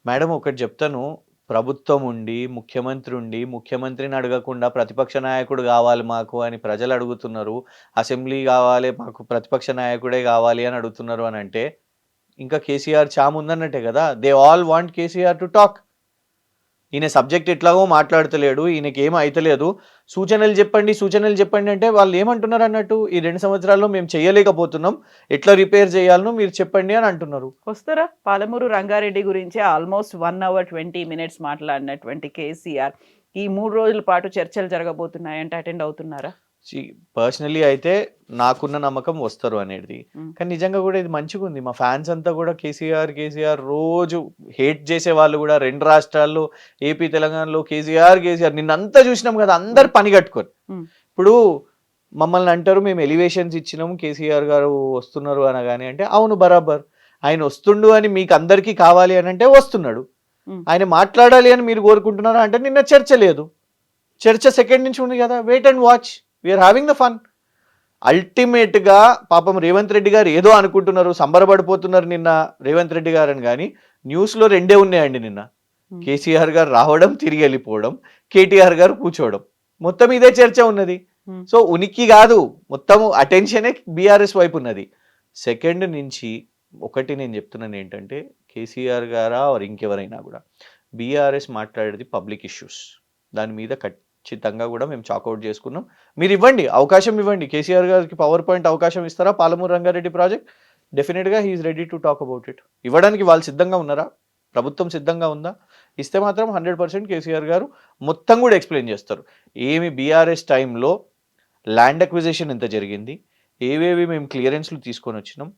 Speaker 3: మేడం ఒకటి చెప్తాను, ప్రభుత్వం ఉండి ముఖ్యమంత్రిని అడగకుండా ప్రతిపక్ష నాయకుడు కావాలి మాకు అని ప్రజలు అడుగుతున్నారు, అసెంబ్లీ కావాలి మాకు ప్రతిపక్ష నాయకుడే కావాలి అని అడుగుతున్నారు అని అంటే ఇంకా కేసీఆర్ చాము ఉందన్నట్టే కదా. They all want KCR to talk. ఈయన సబ్జెక్ట్ ఎట్లాగో మాట్లాడతలేడు, ఈయనకి ఏమీ అయితలేదు, సూచనలు చెప్పండి అంటే వాళ్ళు ఏమంటున్నారు అన్నట్టు, ఈ 2 సంవత్సరాల్లో మేము చేయలేకపోతున్నాం, ఎట్లా రిపేర్ చేయాలనో మీరు చెప్పండి అని అంటున్నారు.
Speaker 2: వస్తారా పాలమూరు రంగారెడ్డి గురించి ఆల్మోస్ట్ 1 hour 20 minutes మాట్లాడినటువంటి కేసీఆర్ ఈ 3 రోజుల పాటు చర్చలు జరగబోతున్నాయంటే అటెండ్ అవుతున్నారా?
Speaker 3: పర్సనలీ అయితే నాకున్న నమ్మకం వస్తారు అనేది, కానీ నిజంగా కూడా ఇది మంచిగా ఉంది. మా ఫ్యాన్స్ అంతా కూడా కేసీఆర్ రోజు హేట్ చేసే వాళ్ళు కూడా 2 రాష్ట్రాల్లో ఏపీ తెలంగాణలో కేసీఆర్ నిన్నంతా చూసినాం కదా, అందరు పని కట్టుకొని. ఇప్పుడు మమ్మల్ని అంటారు మేము ఎలివేషన్స్ ఇచ్చినాము కేసీఆర్ గారు వస్తున్నారు అనగానే, అంటే అవును బరాబర్, ఆయన వస్తుండు అని మీకు అందరికీ కావాలి అని అంటే వస్తున్నాడు, ఆయన మాట్లాడాలి అని మీరు కోరుకుంటున్నారా అంటే నిన్న చర్చ లేదు, చర్చ సెకండ్ నుంచి ఉంది కదా, wait and watch, we're having the fun. అల్టిమేట్గా పాపం రేవంత్ రెడ్డి గారు ఏదో అనుకుంటున్నారు, సంబరపడిపోతున్నారు నిన్న రేవంత్ రెడ్డి గారు అని, కానీ న్యూస్లో 2 ఉన్నాయండి నిన్న, కేసీఆర్ గారు రావడం తిరిగి వెళ్ళిపోవడం, కేటీఆర్ గారు కూర్చోవడం, మొత్తం ఇదే చర్చ ఉన్నది. సో ఉనికి కాదు, మొత్తం అటెన్షనే బీఆర్ఎస్ వైపు ఉన్నది. సెకండ్ నుంచి ఒకటి నేను చెప్తున్నాను ఏంటంటే, కేసీఆర్ గారా ఇంకెవరైనా కూడా బీఆర్ఎస్ మాట్లాడేది పబ్లిక్ ఇష్యూస్, దాని మీద ఖచ్చితంగా కూడా మేము చాక్అవుట్ చేసుకున్నాం. మీరు ఇవ్వండి, అవకాశం ఇవ్వండి, కేసీఆర్ గారికి పవర్ పాయింట్ అవకాశం ఇస్తారా పాలమూరు రంగారెడ్డి ప్రాజెక్ట్, డెఫినెట్గా he's ready to talk about it. ఇవ్వడానికి వాళ్ళు సిద్ధంగా ఉన్నారా, ప్రభుత్వం సిద్ధంగా ఉందా, ఇస్తే మాత్రం 100% కేసీఆర్ గారు మొత్తం కూడా ఎక్స్ప్లెయిన్ చేస్తారు. ఏమి బీఆర్ఎస్ టైంలో ల్యాండ్ అక్విజిషన్ ఎంత జరిగింది, ఏవేవి మేము క్లియరెన్స్లు తీసుకొని వచ్చినాం,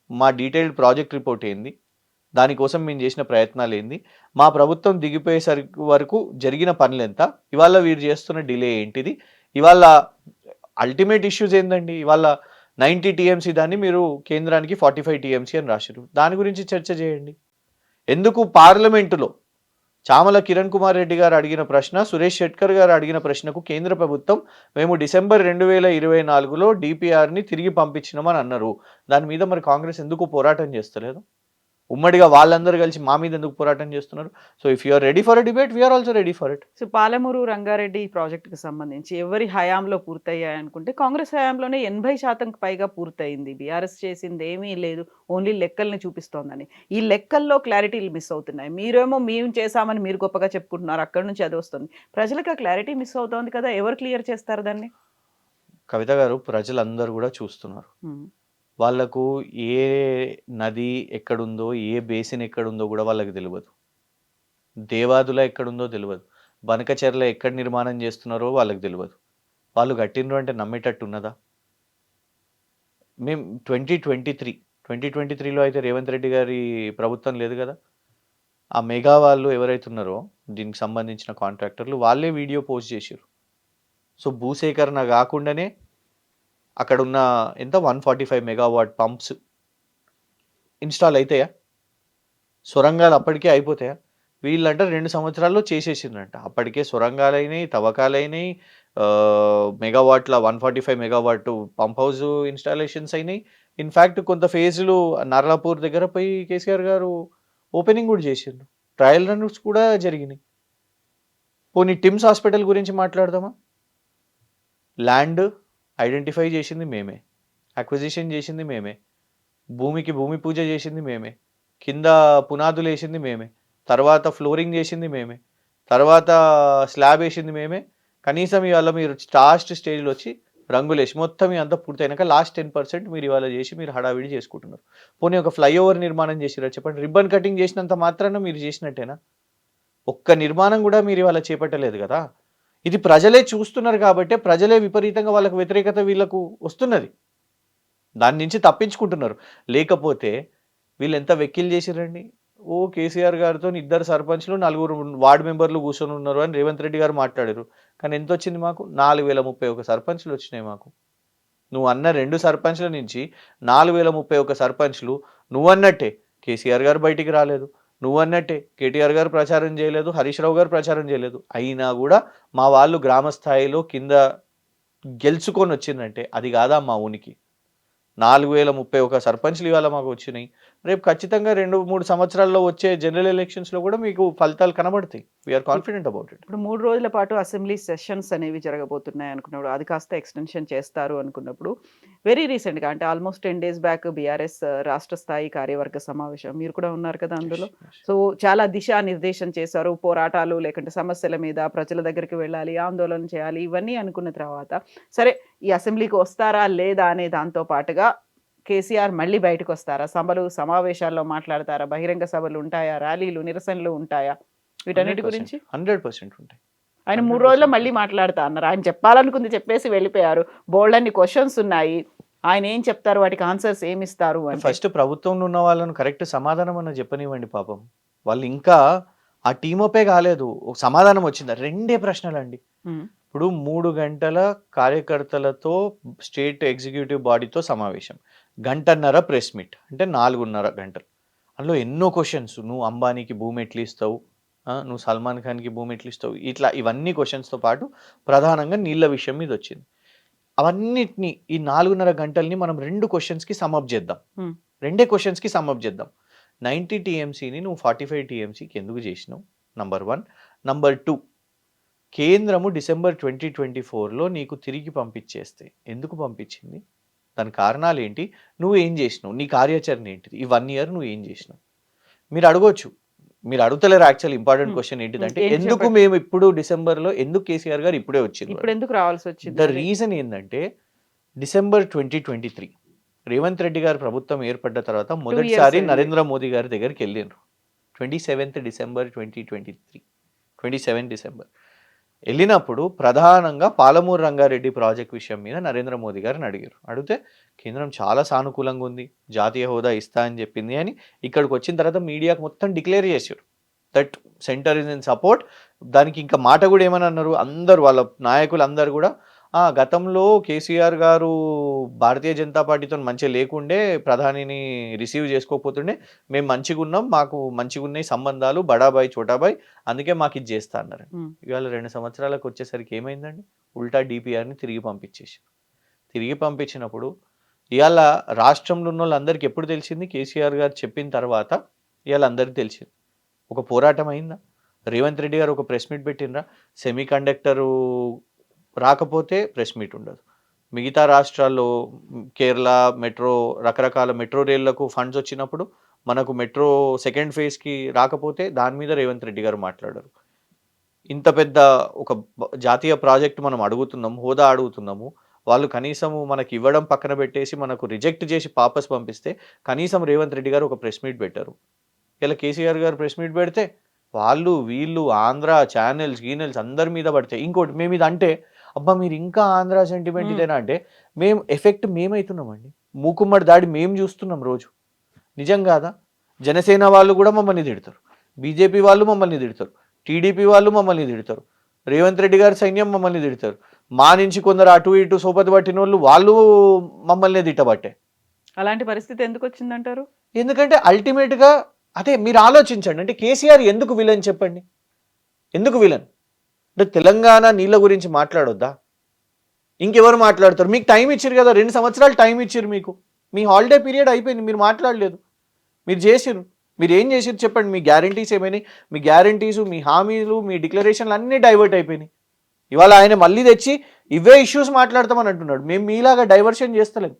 Speaker 3: మా డీటెయిల్డ్ ప్రాజెక్ట్ రిపోర్ట్ ఏంది, దానికోసం మేము చేసిన ప్రయత్నాలు ఏంది, మా ప్రభుత్వం దిగిపోయేసరికి వరకు జరిగిన పనులు ఎంత, ఇవాళ వీరు చేస్తున్న డిలే ఏంటిది, ఇవాళ అల్టిమేట్ ఇష్యూస్ ఏందండి. ఇవాళ 90 TMC దాన్ని మీరు కేంద్రానికి 45 TMC అని రాశారు, దాని గురించి చర్చ చేయండి. ఎందుకు పార్లమెంటులో చామల కిరణ్ కుమార్ రెడ్డి గారు అడిగిన ప్రశ్న, సురేష్ షెట్కర్ గారు అడిగిన ప్రశ్నకు కేంద్ర ప్రభుత్వం మేము డిసెంబర్ 2024లో DPRని తిరిగి పంపించినామని అన్నారు. దాని మీద మరి కాంగ్రెస్ ఎందుకు పోరాటం చేస్తలేదు? ఉమ్మడిగా వాళ్ళందరూ కలిసి మా మీద ఎందుకు పోరాటం చేస్తున్నారు? So if you're ready for a debate, we're also ready for it.
Speaker 2: So Palamuru Rangareddy ప్రాజెక్టుకి సంబంధించి ఎవరి హయాంలో పూర్తయ్యాయి అనుకుంటే కాంగ్రెస్ హయాంలోనే 80% పైగా పూర్తయింది. బీఆర్ఎస్ చేసింది ఏమీ లేదు, ఓన్లీ లెక్కల్ని చూపిస్తోందని. ఈ లెక్కల్లో క్లారిటీలు మిస్ అవుతున్నాయి. మీరేమో మేము చేశామని మీరు గొప్పగా చెప్పుకుంటున్నారు, అక్కడి నుంచి అది వస్తుంది. ప్రజలకు ఆ క్లారిటీ మిస్ అవుతోంది కదా, ఎవరు క్లియర్ చేస్తారు దాన్ని?
Speaker 3: కవిత గారు, ప్రజలందరూ కూడా చూస్తున్నారు. వాళ్ళకు ఏ నది ఎక్కడుందో, ఏ బేసిన్ ఎక్కడుందో కూడా వాళ్ళకి తెలియదు, దేవాదుల ఎక్కడుందో తెలియదు, బనకచెర్ల ఎక్కడ నిర్మాణం చేస్తున్నారో వాళ్ళకి తెలియదు. వాళ్ళు కట్టినరు అంటే నమ్మేటట్టు ఉన్నదా? మేము 2023లో అయితే రేవంత్ రెడ్డి గారి ప్రభుత్వం లేదు కదా, ఆ మెగా వాళ్ళు ఎవరైతే ఉన్నారో దీనికి సంబంధించిన కాంట్రాక్టర్లు వాళ్ళే వీడియో పోస్ట్ చేశారు. సో భూసేకరణ కాకుండానే అక్కడ ఉన్న ఎంత 145 మెగావాట్ పంప్స్ ఇన్స్టాల్ అవుతాయా? సొరంగాలు అప్పటికే అయిపోతాయా? వీళ్ళంట 2 సంవత్సరాల్లో చేసేసిండ్రంట. అప్పటికే సొరంగాలైనయి, తవ్వకాలైనయి, మెగావాట్ల 145 మెగావాట్ పంప్ హౌస్ ఇన్‌స్టాలేషన్స్ అయినయి. ఇన్‌ఫాక్ట్ కొంత ఫేజులు నర్లాపూర్ దగ్గర పోయి కేసీఆర్ గారు ఓపెనింగ్ గూడా చేసిండ్రు. ట్రయల్ రన్స్ కూడా జరిగినాయి. పోనీ టిమ్స్ హాస్పిటల్ గురించి మాట్లాడదామా? ల్యాండ్ ఐడెంటిఫై చేసింది మేమే. అక్విజిషన్ చేసింది మేమే. భూమికి భూమి పూజ చేసింది మేమే. కింద పునాదులేసింది మేమే. తర్వాత ఫ్లోరింగ్ చేసింది మేమే. తర్వాత స్లాబ్ ఏసింది మేమే. కనీసం ఇవాళ మీరు లాస్ట్ స్టేజ్‌లో వచ్చి రంగులేసి మొత్తం ఇదంతా పూర్తయినాక లాస్ట్ 10% మీరు ఇవాళ చేసి మీరు హడావిడి చేసుకుంటున్నారు. పోనీ ఒక ఫ్లైఓవర్ నిర్మాణం చేసిర్రా చెప్పండి? రిబ్బన్ కటింగ్ చేసినంత మాత్రాన మీరు చేసినట్టేనా? ఒక్క నిర్మాణం కూడా మీరు ఇవాళ చేపట్టలేదు కదా! ఇది ప్రజలే చూస్తున్నారు కాబట్టే ప్రజలే విపరీతంగా వాళ్ళకు వ్యతిరేకత వీళ్ళకు వస్తున్నది. దాని నుంచి తప్పించుకుంటున్నారు. లేకపోతే వీళ్ళెంత వెక్కిలు చేసిర్రండి. ఓ కేసీఆర్ గారితోని 2 సర్పంచ్‌లు, 4 వార్డ్ మెంబర్‌లు కూర్చొని ఉన్నారు అని రేవంత్ రెడ్డి గారు మాట్లాడారు. కానీ ఎంతొచ్చింది మాకు? 4031 సర్పంచ్‌లు వచ్చినాయి మాకు. నువ్వు అన్న 2 సర్పంచ్‌ల నుంచి 4031 సర్పంచ్‌లు నువ్వన్నట్టే కేసీఆర్ గారు బయటికి రాలేదు. నువ్వన్నట్టే కేటీఆర్ గారు ప్రచారం చేయలేదు. హరీష్ రావు గారు ప్రచారం చేయలేదు. అయినా గూడా మా వాళ్ళు గ్రామ స్థాయిలో కింద గెలుచుకొని వచ్చిందంటే అది కాదా మా ఉనికి? 4031 సర్పంచ్‌లు ఇవాళ మాకు వచ్చినాయి. రేపు ఖచ్చితంగా 2, 3 సంవత్సరాల్లో వచ్చే జనరల్ ఎలక్షన్స్‌లో కూడా మీకు ఫలితాలు కనబడతాయి. We are confident about it.
Speaker 2: ఇప్పుడు 3 రోజుల పాటు అసెంబ్లీ సెషన్స్ అనేవి జరగబోతున్నాయి అనుకున్నప్పుడు, అది కాస్త ఎక్స్‌టెన్షన్ చేస్తారు అనుకున్నప్పుడు, వెరీ రీసెంట్‌గా అంటే ఆల్మోస్ట్ 10 డేస్ బ్యాక్ బీఆర్ఎస్ రాష్ట్ర స్థాయి కార్యవర్గ సమావేశం. మీరు కూడా ఉన్నారు కదా అందులో. సో, చాలా దిశానిర్దేశం చేశారు. పోరాటాలు లేకుంటే సమస్యల మీద ప్రజల దగ్గరికి వెళ్ళాలి, ఆందోళన చేయాలి, ఇవన్నీ అనుకున్న తర్వాత, సరే ఈ అసెంబ్లీకి వస్తారా లేదా అనే దాంతో పాటుగా కేసీఆర్ మళ్ళీ బయటకొస్తారా? సభలు, సమావేశాల్లో మాట్లాడతారా? బహిరంగ సభలు ఉంటాయా? ర్యాలీలు, నిరసనలు ఉంటాయా? వీటన్నిటి
Speaker 3: 100%
Speaker 2: గురించి
Speaker 3: 100% ఉంటాయి.
Speaker 2: ఆయన 3
Speaker 3: 100%
Speaker 2: రోజుల్లో మళ్ళీ మాట్లాడతా అన్నారు. ఆయన చెప్పాలనుకుంది చెప్పేసి వెళ్ళిపోయారు. బోలెడన్ని క్వెషన్స్ ఉన్నాయి. ఆయన ఏం చెప్తారు? వాటికి ఆన్సర్స్ ఏమిస్తారు అంటే?
Speaker 3: ఫస్ట్ ప్రభుత్వంలో ఉన్న వాళ్ళను కరెక్ట్ సమాధానం అన్న చెప్పనివ్వండి పాపం. వాళ్ళు ఇంకా ఆ టీమప్పే కాలేదు. ఒక సమాధానం వచ్చిందా? 2 ప్రశ్నలండి.
Speaker 2: హ్మ్.
Speaker 3: ఇప్పుడు 3 గంటల కార్యకర్తలతో స్టేట్ ఎగ్జిక్యూటివ్ బాడీతో సమావేశం. గంటన్నర ప్రెస్ మీట్. అంటే 4:30 గంటలు. అందులో ఎన్నో క్వెషన్స్. నువ్వు అంబానీకి భూమి ఎట్లిస్తావు? నువ్వు సల్మాన్ ఖాన్‌కి భూమి ఎట్లిస్తావు? ఇట్లా ఇవన్నీ క్వెషన్స్‌తో పాటు ప్రధానంగా నీళ్ల విషయం మీద వచ్చింది. అవన్నిటిని ఈ 4:30 గంటల్ని మనం 2 క్వెషన్స్‌కి సమ్ అప్ చేద్దాం.
Speaker 2: హ్మ్.
Speaker 3: 2 క్వెషన్స్‌కి సమ్ అప్ చేద్దాం. 90 టీఎంసీని నువ్వు 45 టీఎంసీకి ఎందుకు చేసినావు? నంబర్ 1. నంబర్ 2, కేంద్రము డిసెంబర్ 2024లో నీకు తిరిగి పంపించేస్తే ఎందుకు పంపించింది? దాని కారణాలేంటి? నువ్వు ఏం చేసినావు? నీ కార్యాచరణ ఏంటిది? ఈ 1 ఇయర్ నువ్వు ఏం చేసినావు? మీరు అడగొచ్చు. మీరు అడుగుతలేరు యాక్చువల్ ఇంపార్టెంట్
Speaker 2: హ్మ్.
Speaker 3: క్వెషన్ ఏంటిదంటే
Speaker 2: ఏంటి
Speaker 3: ఎందుకు
Speaker 2: చెప్పండి?
Speaker 3: మేము ఇప్పుడు డిసెంబర్‌లో ఎందుకు కేసీఆర్ గారు ఇప్పుడే వచ్చిండ్రు?
Speaker 2: ఇప్పుడు ఎందుకు రావాల్సి వచ్చింది?
Speaker 3: ద
Speaker 2: అదే.
Speaker 3: రీజన్ ఏందంటే డిసెంబర్ 2023 రేవంత్ రెడ్డి గారి ప్రభుత్వం ఏర్పడ్డ తర్వాత
Speaker 2: 2
Speaker 3: మొదటిసారి
Speaker 2: years
Speaker 3: నరేంద్ర మోదీ గారి దగ్గరికి వెళ్ళిండ్రు. 27th December 2023. 27 డిసెంబర్. వెళ్ళినప్పుడు ప్రధానంగా పాలమూరు రంగారెడ్డి ప్రాజెక్ట్ విషయం మీద నరేంద్ర మోదీ గారిని అడిగారు. అడిగితే కేంద్రం చాలా సానుకూలంగా ఉంది. జాతీయ హోదా ఇస్తా అని చెప్పింది అని ఇక్కడికి వచ్చిన తర్వాత మీడియాకు మొత్తం డిక్లేర్ చేశారు. That centre is in support. దానికి ఇంకా మాట కూడా ఏమని అన్నారు? అందరూ వాళ్ళ నాయకులు అందరూ కూడా గతంలో కేసీఆర్ గారు భారతీయ జనతా పార్టీతో మంచిగా లేకుండే ప్రధానిని రిసీవ్ చేసుకోకపోతుండే మేము మంచిగున్నాం, మాకు మంచిగున్నాయి సంబంధాలు బడాబాయ్ చోటాబాయ్, అందుకే మాకు ఇది చేస్తా అన్నారు.
Speaker 2: హ్మ్.
Speaker 3: ఇవాళ 2 సంవత్సరాలకు వచ్చేసరికి ఏమైందండి? ఉల్టా డిపిఆర్ని తిరిగి పంపించేసారు. తిరిగి పంపించినప్పుడు ఇవాళ రాష్ట్రంలో ఉన్న వాళ్ళందరికీ ఎప్పుడు తెలిసింది? కేసీఆర్ గారు చెప్పిన తర్వాత ఇవాళ అందరికీ తెలిసింది. ఒక పోరాటం అయిందా? రేవంత్ రెడ్డి గారు ఒక ప్రెస్ మీట్ పెట్టినరా? సెమీ కండక్టరు రాకపోతే ప్రెస్ మీట్ ఉండదు. మిగతా రాష్ట్రాల్లో కేరళ మెట్రో, రకరకాల మెట్రో రైళ్లకు ఫండ్స్ వచ్చినప్పుడు మనకు మెట్రో సెకండ్ ఫేజ్‌కి రాకపోతే దాని మీద రేవంత్ రెడ్డి గారు మాట్లాడరు. ఇంత పెద్ద ఒక జాతీయ ప్రాజెక్ట్ మనం అడుగుతున్నాము, హోదా అడుగుతున్నాము. వాళ్ళు కనీసము మనకి ఇవ్వడం పక్కన పెట్టేసి మనకు రిజెక్ట్ చేసి వాపస్ పంపిస్తే కనీసం రేవంత్ రెడ్డి గారు ఒక ప్రెస్ మీట్ పెట్టారు. ఇలా కేసీఆర్ గారు ప్రెస్ మీట్ పెడితే వాళ్ళు వీళ్ళు ఆంధ్ర ఛానల్స్ అందరి మీద పడతాయి. ఇంకోటి మేము ఇది అంటే అబ్బా మీరు ఇంకా ఆంధ్ర సెంటిమెంట్ ఇదేనా అంటే మేము ఎఫెక్ట్ మేమవుతున్నామండి. మూకుమ్మడి దాడి మేము చూస్తున్నాం రోజు. నిజం కాదా? జనసేన వాళ్ళు కూడా మమ్మల్ని తిడతారు. బీజేపీ వాళ్ళు మమ్మల్ని తిడతారు. టీడీపీ వాళ్ళు మమ్మల్ని తిడతారు. రేవంత్ రెడ్డి గారి సైన్యం మమ్మల్ని తిడతారు. మా నుంచి కొందరు అటు ఇటు సోపతి పట్టిన వాళ్ళు మమ్మల్ని తిట్టబట్టే.
Speaker 2: అలాంటి పరిస్థితి ఎందుకు వచ్చిందంటారు?
Speaker 3: ఎందుకంటే అల్టిమేట్గా అదే మీరు ఆలోచించండి. అంటే కేసీఆర్ ఎందుకు విలన్ చెప్పండి? ఎందుకు విలన్? అంటే తెలంగాణ నీళ్ళ గురించి మాట్లాడొద్దా? ఇంకెవరు మాట్లాడతారు? మీకు టైం ఇచ్చారు కదా, 2 సంవత్సరాలు టైం ఇచ్చారు మీకు. మీ హాలిడే పీరియడ్ అయిపోయింది, మీరు మాట్లాడలేదు. మీరు చేసిర్రు. మీరు ఏం చేసిర్రు చెప్పండి? మీ గ్యారంటీస్ ఏమైనాయి? మీ గ్యారంటీసు, మీ హామీలు, మీ డిక్లరేషన్లు అన్నీ డైవర్ట్ అయిపోయినాయి. ఇవాళ ఆయన మళ్ళీ తెచ్చి ఇవే ఇష్యూస్ మాట్లాడతామని అంటున్నాడు. మేము మీలాగా డైవర్షన్ చేస్తలేము.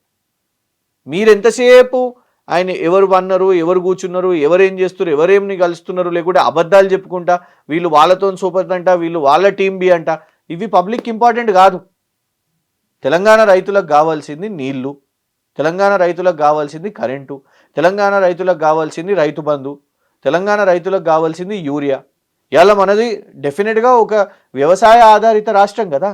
Speaker 3: మీరు ఎంతసేపు ఆయన ఎవరు అన్నారు, ఎవరు కూర్చున్నారు, ఎవరేం చేస్తున్నారు, ఎవరేమి కలుస్తున్నారు, లేకుంటే అబద్ధాలు చెప్పుకుంటా వీళ్ళు వాళ్ళతో సూపర్ అంట, వీళ్ళు వాళ్ళ టీం బి అంట, ఇవి పబ్లిక్ ఇంపార్టెంట్ కాదు. తెలంగాణ రైతులకు కావాల్సింది నీళ్లు, తెలంగాణ రైతులకు కావాల్సింది కరెంటు, తెలంగాణ రైతులకు కావాల్సింది రైతు బంధు, తెలంగాణ రైతులకు కావాల్సింది యూరియా. ఇలా మనది డెఫినెట్గా ఒక వ్యవసాయ ఆధారిత రాష్ట్రం కదా.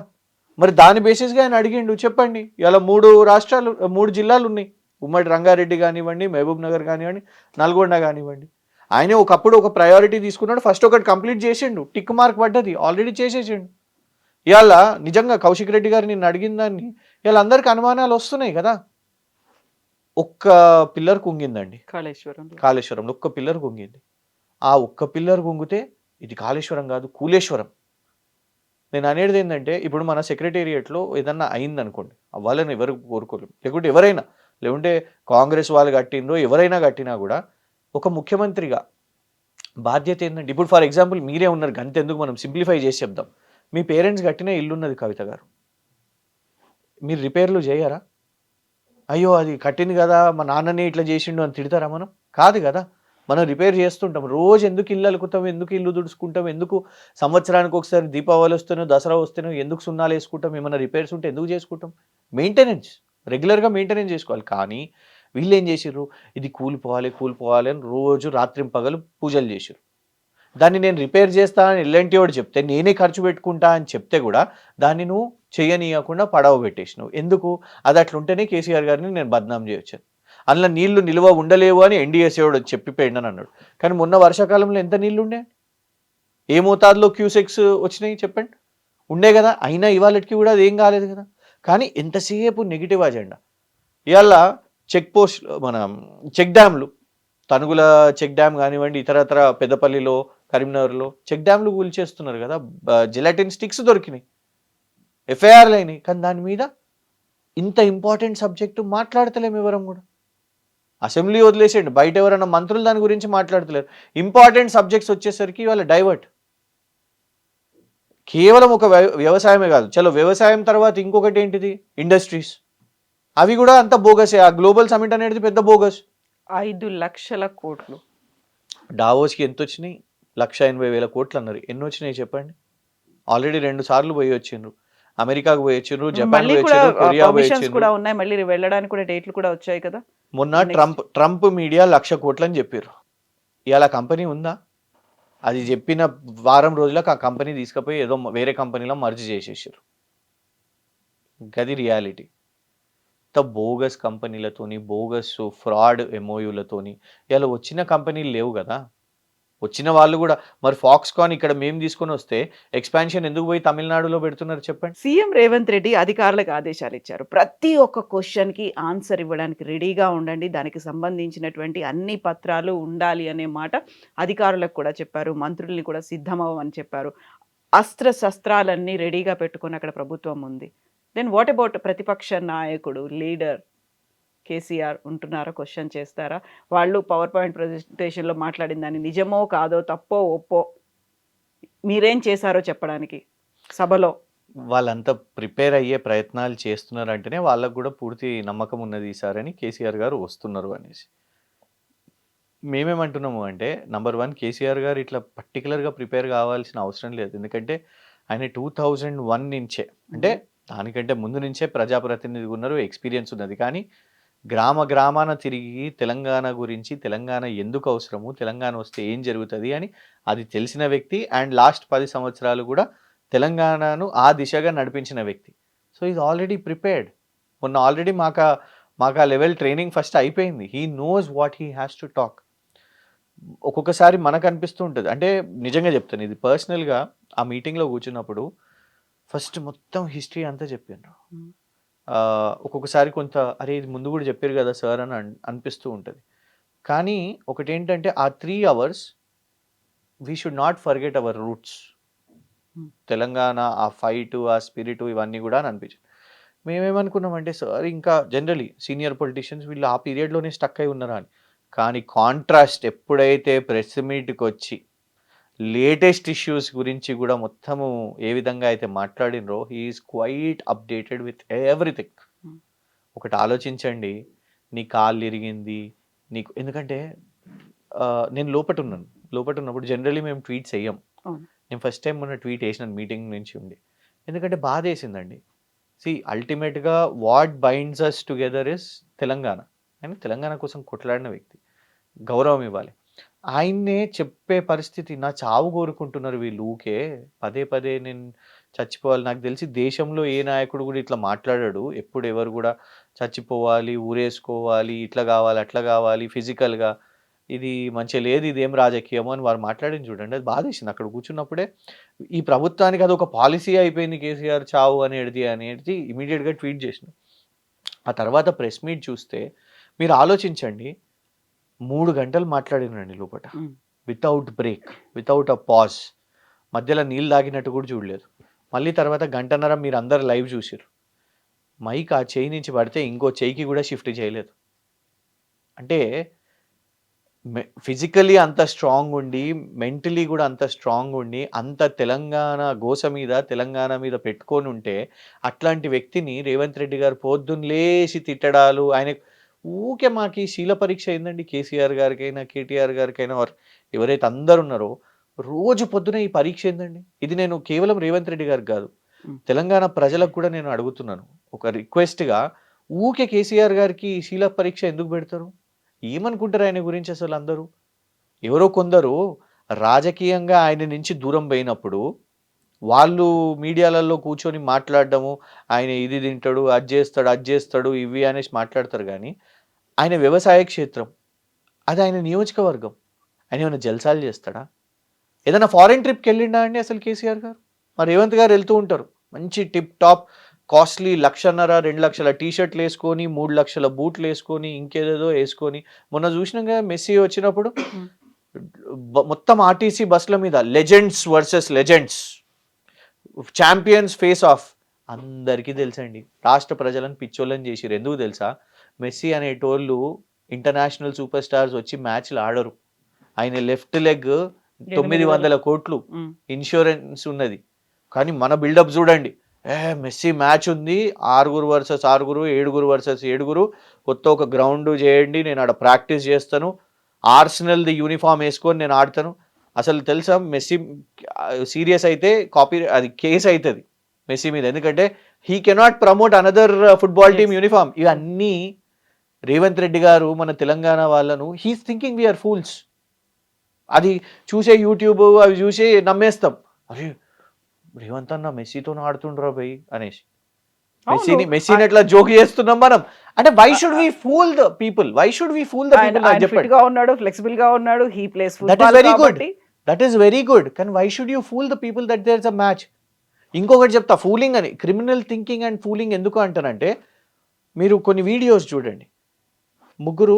Speaker 3: మరి దాని బేసిస్గా ఆయన అడిగిండు. చెప్పండి, ఇలా 3 జిల్లాలు ఉన్నాయి. ఉమ్మడి రంగారెడ్డి కానివ్వండి, మహబూబ్ నగర్ కానివ్వండి, నల్గొండ కానివ్వండి. ఆయనే ఒకప్పుడు ఒక ప్రయారిటీ తీసుకున్నాడు. ఫస్ట్ ఒకటి కంప్లీట్ చేసిండు, టిక్ మార్క్ పడ్డది, ఆల్రెడీ చేసేసిండు. ఇవాళ నిజంగా కౌశిక్ రెడ్డి గారు నిన్ను అడిగిన దాన్ని ఇవాళ అందరికి అనుమానాలు వస్తున్నాయి కదా. ఒక్క పిల్లర్ కుంగిందండి కాళేశ్వరంలో, ఒక్క పిల్లర్ కుంగింది. ఆ ఒక్క పిల్లర్ కుంగితే ఇది కాళేశ్వరం కాదు, కూలేశ్వరం. నేను అనేది ఏంటంటే, ఇప్పుడు మన సెక్రటేరియట్లో ఏదన్నా అయిందనుకోండి, వాళ్ళని ఎవరు కోరుకోలేము, లేకుంటే ఎవరైనా, లేకుంటే కాంగ్రెస్ వాళ్ళు కట్టిండ్రో ఎవరైనా కట్టినా కూడా ఒక ముఖ్యమంత్రిగా బాధ్యత ఏంటంటే, ఇప్పుడు ఫర్ ఎగ్జాంపుల్ మీరే ఉన్నారు, గంతెందుకు మనం సింప్లిఫై చేసి చెప్దాం. మీ పేరెంట్స్ కట్టిన ఇల్లున్నది కవిత గారు, మీరు రిపేర్లు చేయరా? అయ్యో అది కట్టింది కదా, మా నాన్నని ఇట్లా చేసిండు అని తిడతారా? మనం కాదు కదా, మనం రిపేర్ చేస్తుంటాం. రోజు ఎందుకు ఇల్లు అలుకుతాం, ఎందుకు ఇల్లు తుడుచుకుంటాం, ఎందుకు సంవత్సరానికి ఒకసారి దీపావళి వస్తేనో దసరా వస్తేనో ఎందుకు సున్నాలు వేసుకుంటాం, ఏమైనా రిపేర్స్ ఉంటే ఎందుకు చేసుకుంటాం? మెయింటెనెన్స్, రెగ్యులర్గా మెయింటెనెన్స్ చేసుకోవాలి. కానీ వీళ్ళు ఏం చేసిర్రు, ఇది కూలిపోవాలి అని రోజు రాత్రింపగలు పూజలు చేసిర్రు. దాన్ని నేను రిపేర్ చేస్తా అని ఎల్ఎన్టీ వాడు చెప్తే, నేనే ఖర్చు పెట్టుకుంటా అని చెప్తే కూడా దాన్ని నువ్వు చేయనీయకుండా పడవ పెట్టేసినావు. ఎందుకు? అది అట్లుంటేనే కేసీఆర్ గారిని నేను బద్నాం చేయొచ్చాను. అందులో నీళ్లు నిల్వ ఉండలేవు అని ఎన్డీఎస్ఏ వాడు చెప్పిపోయిందని అన్నాడు. కానీ మొన్న వర్షాకాలంలో ఎంత నీళ్లు ఉండే, ఏ మోతాదులో క్యూసెక్స్ వచ్చినాయి చెప్పండి? ఉండే కదా. అయినా ఇవాళకి కూడా అది ఏం కాలేదు కదా. కానీ ఎంతసేపు నెగిటివ్ అజెండా. ఇవాళ చెక్ పోస్ట్, మన చెక్ డ్యామ్లు, తనుగుల చెక్ డ్యామ్ కానివ్వండి, ఇతరత్ర పెద్దపల్లిలో, కరీంనగర్లో చెక్ డ్యామ్లు కూల్చేస్తున్నారు కదా. జెలాటిన్ స్టిక్స్ దొరికినాయి, ఎఫ్ఐఆర్లు అయినాయి. కానీ దాని మీద ఇంత ఇంపార్టెంట్ సబ్జెక్టు మాట్లాడతలేము ఎవరం కూడా. అసెంబ్లీ వదిలేసేయండి, బయట ఎవరైనా మంత్రులు దాని గురించి మాట్లాడతలేరు. ఇంపార్టెంట్ సబ్జెక్ట్స్ వచ్చేసరికి వాళ్ళ డైవర్ట్. కేవలం ఒక వ్యవసాయమే కాదు, చలో వ్యవసాయం తర్వాత ఇంకొకటి ఏంటిది, ఇండస్ట్రీస్. అవి కూడా అంత బోగసే. ఆ గ్లోబల్ సమిట్ అనేది పెద్ద బోగస్.
Speaker 2: 5 లక్షల కోట్లు
Speaker 3: డావోస్కి ఎంత వచ్చినాయి? 1,80,000 కోట్లు అన్నారు. ఎన్ని వచ్చినాయి చెప్పండి? ఆల్రెడీ 2 సార్లు పోయి వచ్చిండ్రు. అమెరికాకు పోయి వచ్చిండ్రు, జపాన్ పోయి వచ్చిండ్రు, కొరియా పోయి వచ్చిండ్రు.
Speaker 2: కూడా ఉన్నాయి, మళ్ళీ వెళ్ళడానికి కూడా డేట్లు కూడా వచ్చాయి కదా.
Speaker 3: మొన్న ట్రంప్ మీడియా 1,00,000 కోట్లు అని చెప్పారు. ఇవాళ కంపెనీ ఉందా? అది చెప్పిన వారం రోజులకు ఆ కంపెనీ తీసుకుపోయి ఏదో వేరే కంపెనీలో మర్జ్ చేసేసారు. గది రియాలిటీ. బోగస్ కంపెనీలతోని, బోగస్ ఫ్రాడ్ ఎంఓయూలతోని ఇలా వచ్చిన కంపెనీలు లేవు కదా. వచ్చిన వాళ్ళు కూడా మరి ఫాక్స్కాన్ ఇక్కడ మేము తీసుకొని వస్తే ఎక్స్పాన్షన్ ఎందుకు పోయి తమిళనాడులో పెడుతున్నారు చెప్పండి?
Speaker 2: సీఎం రేవంత్ రెడ్డి అధికారులకు ఆదేశాలు ఇచ్చారు. ప్రతి ఒక్క క్వశ్చన్కి ఆన్సర్ ఇవ్వడానికి రెడీగా ఉండండి, దానికి సంబంధించినటువంటి అన్ని పత్రాలు ఉండాలి అనే మాట అధికారులకు కూడా చెప్పారు. మంత్రుల్ని కూడా సిద్ధమవ్వమని చెప్పారు. అస్త్ర శస్త్రాలన్నీ రెడీగా పెట్టుకొని అక్కడ ప్రభుత్వం ఉంది. దెన్ వాట్ అబౌట్ ప్రతిపక్ష నాయకుడు, లీడర్ కేసీఆర్ ఉంటున్నారా? క్వశ్చన్ చేస్తారా? వాళ్ళు పవర్ పాయింట్ ప్రజెంటేషన్లో మాట్లాడిన దాన్ని నిజమో కాదో, తప్పో ఒప్పో మీరేం చేశారో చెప్పడానికి సభలో
Speaker 3: వాళ్ళంతా ప్రిపేర్ అయ్యే ప్రయత్నాలు చేస్తున్నారు అంటేనే వాళ్ళకు కూడా పూర్తి నమ్మకం ఉన్నది ఈసారని కేసీఆర్ గారు వస్తున్నారు అనేసి. మేమేమంటున్నాము అంటే, నంబర్ 1, కేసీఆర్ గారు ఇట్లా పర్టికులర్గా ప్రిపేర్ కావాల్సిన అవసరం లేదు. ఎందుకంటే ఆయన 2001 నుంచే, అంటే దానికంటే ముందు నుంచే ప్రజాప్రతినిధిగా ఉన్నారు, ఎక్స్పీరియన్స్ ఉన్నది. కానీ గ్రామాన తిరిగి తెలంగాణ గురించి, తెలంగాణ ఎందుకు అవసరము, తెలంగాణ వస్తే ఏం జరుగుతుంది అని అది తెలిసిన వ్యక్తి. అండ్ లాస్ట్ 10 సంవత్సరాలు కూడా తెలంగాణను ఆ దిశగా నడిపించిన వ్యక్తి. So is already prepared. మొన్న ఆల్రెడీ మాకు ఆ లెవెల్ ట్రైనింగ్ ఫస్ట్ అయిపోయింది. He knows what he has to talk. ఒక్కొక్కసారి మనకు అనిపిస్తూ ఉంటుంది, అంటే నిజంగా చెప్తాను, ఇది పర్సనల్గా ఆ మీటింగ్లో కూర్చున్నప్పుడు ఫస్ట్ మొత్తం హిస్టరీ అంతా చెప్పిండ్రు.
Speaker 2: Hmm.
Speaker 3: ఒక్కొక్కసారి కొంత అరే ఇది ముందు కూడా చెప్పారు కదా సార్ అని అనిపిస్తూ ఉంటుంది. కానీ ఒకటేంటంటే ఆ 3 hours we should not forget our roots. Telangana ఆ ఫైట్ ఆ స్పిరిట్ ఇవన్నీ కూడా అని అనిపించింది. మేమేమనుకున్నామంటే సార్ ఇంకా జనరలీ సీనియర్ పొలిటీషియన్స్ వీళ్ళు ఆ పీరియడ్లోనే స్టక్ అయి ఉన్నారా అని. కానీ కాంట్రాస్ట్ ఎప్పుడైతే ప్రెస్ మీట్కి వచ్చి లేటెస్ట్ ఇష్యూస్ గురించి కూడా మొత్తము ఏ విధంగా అయితే మాట్లాడినరో he is quite updated with everything. ఒకటి ఆలోచించండి, నీ కాళ్ళు ఇరిగింది నీకు, ఎందుకంటే నేను లోపట ఉన్నప్పుడు జనరలీ మేము ట్వీట్స్ వేయం. నేను ఫస్ట్ టైం మొన్న ట్వీట్ వేసినాను మీటింగ్ నుంచి ఉండి, ఎందుకంటే బాధ వేసిందండి. అల్టిమేట్గా what binds us together is Telangana. ఆయన తెలంగాణ కోసం కొట్లాడిన వ్యక్తి, గౌరవం ఇవ్వాలి. ఆయన్నే చెప్పే పరిస్థితి, నా చావు కోరుకుంటున్నారు వీళ్ళు ఊకే పదే పదే నేను చచ్చిపోవాలి. నాకు తెలిసి దేశంలో ఏ నాయకుడు కూడా ఇట్లా మాట్లాడాడు ఎప్పుడు, ఎవరు కూడా చచ్చిపోవాలి, ఊరేసుకోవాలి, ఇట్లా కావాలి అట్లా కావాలి ఫిజికల్గా, ఇది మంచిగా లేదు, ఇదేం రాజకీయమో అని వారు మాట్లాడింది చూడండి. అది బాధేసింది. అక్కడ కూర్చున్నప్పుడే ఈ ప్రభుత్వానికి అది ఒక పాలసీ అయిపోయింది కేసీఆర్ చావు అనేది ఇమీడియట్గా ట్వీట్ చేసిన. ఆ తర్వాత ప్రెస్ మీట్ చూస్తే మీరు ఆలోచించండి, 3 గంటలు మాట్లాడినండి లోపల, without break, without a pause. మధ్యలో నీళ్ళు తాగినట్టు కూడా చూడలేదు. మళ్ళీ తర్వాత గంటన్నర మీరు అందరు లైవ్ చూసారు. మైక్ ఆ చేయి నుంచి పడితే ఇంకో చేయికి కూడా షిఫ్ట్ చేయలేదు. అంటే ఫిజికలీ అంత స్ట్రాంగ్ ఉండి, మెంటలీ కూడా అంత స్ట్రాంగ్ ఉండి, అంత తెలంగాణ గోస మీద తెలంగాణ మీద పెట్టుకొని ఉంటే అట్లాంటి వ్యక్తిని రేవంత్ రెడ్డి గారు పొద్దున్న లేచి తిట్టడాలు, ఆయన ఊకే మాకు శీల పరీక్ష అయిందండి. కేసీఆర్ గారికైనా కేటీఆర్ గారికైనా ఎవరైతే అందరు ఉన్నారో రోజు పొద్దున ఈ పరీక్ష ఏందండి. ఇది నేను కేవలం రేవంత్ రెడ్డి గారికి కాదు, తెలంగాణ ప్రజలకు కూడా నేను అడుగుతున్నాను ఒక రిక్వెస్ట్గా, ఊకే కేసీఆర్ గారికి శీల పరీక్ష ఎందుకు పెడతారు? ఏమనుకుంటారు ఆయన గురించి అసలు? అందరూ ఎవరో కొందరు రాజకీయంగా ఆయన నుంచి దూరం పోయినప్పుడు వాళ్ళు మీడియాలలో కూర్చొని మాట్లాడడము, ఆయన ఇది తింటాడు, అది చేస్తాడు ఇవి అనేసి మాట్లాడతారు. కానీ ఆయన వ్యవసాయ క్షేత్రం, అది ఆయన నియోజకవర్గం. ఆయన ఏమైనా జల్సాలు చేస్తాడా? ఏదైనా ఫారిన్ ట్రిప్కి వెళ్ళిండా అండి అసలు కేసీఆర్ గారు? మరి రేవంత్ గారు వెళ్తూ ఉంటారు, మంచి టిప్ టాప్ కాస్ట్లీ 1,50,000 2 లక్షల టీషర్ట్లు వేసుకొని, 3 లక్షల బూట్లు వేసుకొని, ఇంకేదేదో వేసుకొని. మొన్న చూసినాక మెస్సీ వచ్చినప్పుడు మొత్తం ఆర్టీసీ బస్సుల మీద legends versus legends, champions face of. అందరికీ తెలుసండి, రాష్ట్ర ప్రజలను పిచ్చోళ్ళని చేసిరు. ఎందుకు తెలుసా? మెస్సీ అనేటోళ్ళు ఇంటర్నేషనల్ సూపర్ స్టార్స్ వచ్చి మ్యాచ్లు ఆడరు. ఆయన లెఫ్ట్ లెగ్ 900 కోట్లు ఇన్సూరెన్స్ ఉన్నది. కానీ మన బిల్డప్ చూడండి, మెస్సీ మ్యాచ్ ఉంది, 6 వర్సెస్ 6, 7 వర్సెస్ 7, కొత్త ఒక గ్రౌండ్ చేయండి, నేను ఆడ ప్రాక్టీస్ చేస్తాను, ఆర్సెనల్ది యూనిఫామ్ వేసుకొని నేను ఆడతాను. అసలు తెలుసా, మెస్సీ సీరియస్ అయితే అది కేసు అవుతుంది మెస్సీ మీద, ఎందుకంటే he cannot promote another football team uniform. ఇవన్నీ రేవంత్ రెడ్డి గారు మన తెలంగాణ వాళ్ళను, హీస్ థింకింగ్ వీఆర్ ఫూల్స్. అది చూసే యూట్యూబ్ అవి చూసి నమ్మేస్తాం, అరే రేవంత్ అన్న మెస్సీతో ఆడుతుండ్రా భయ్ అనేసి. మెస్సీని ఎట్లా జోక్ చేస్తున్నాం మనం అంటే, why should we fool the people? Why should we fool the people?
Speaker 2: Fit గా ఉన్నాడు, ఫ్లెక్సిబుల్ గా ఉన్నాడు, he plays football.
Speaker 3: That is very good. కానీ why should you fool the people that there is a match? ఇంకొకటి చెప్తా, fooling అని, criminal thinking and fooling ఎందుకు అంటానంటే, మీరు కొన్ని వీడియోస్ చూడండి. 3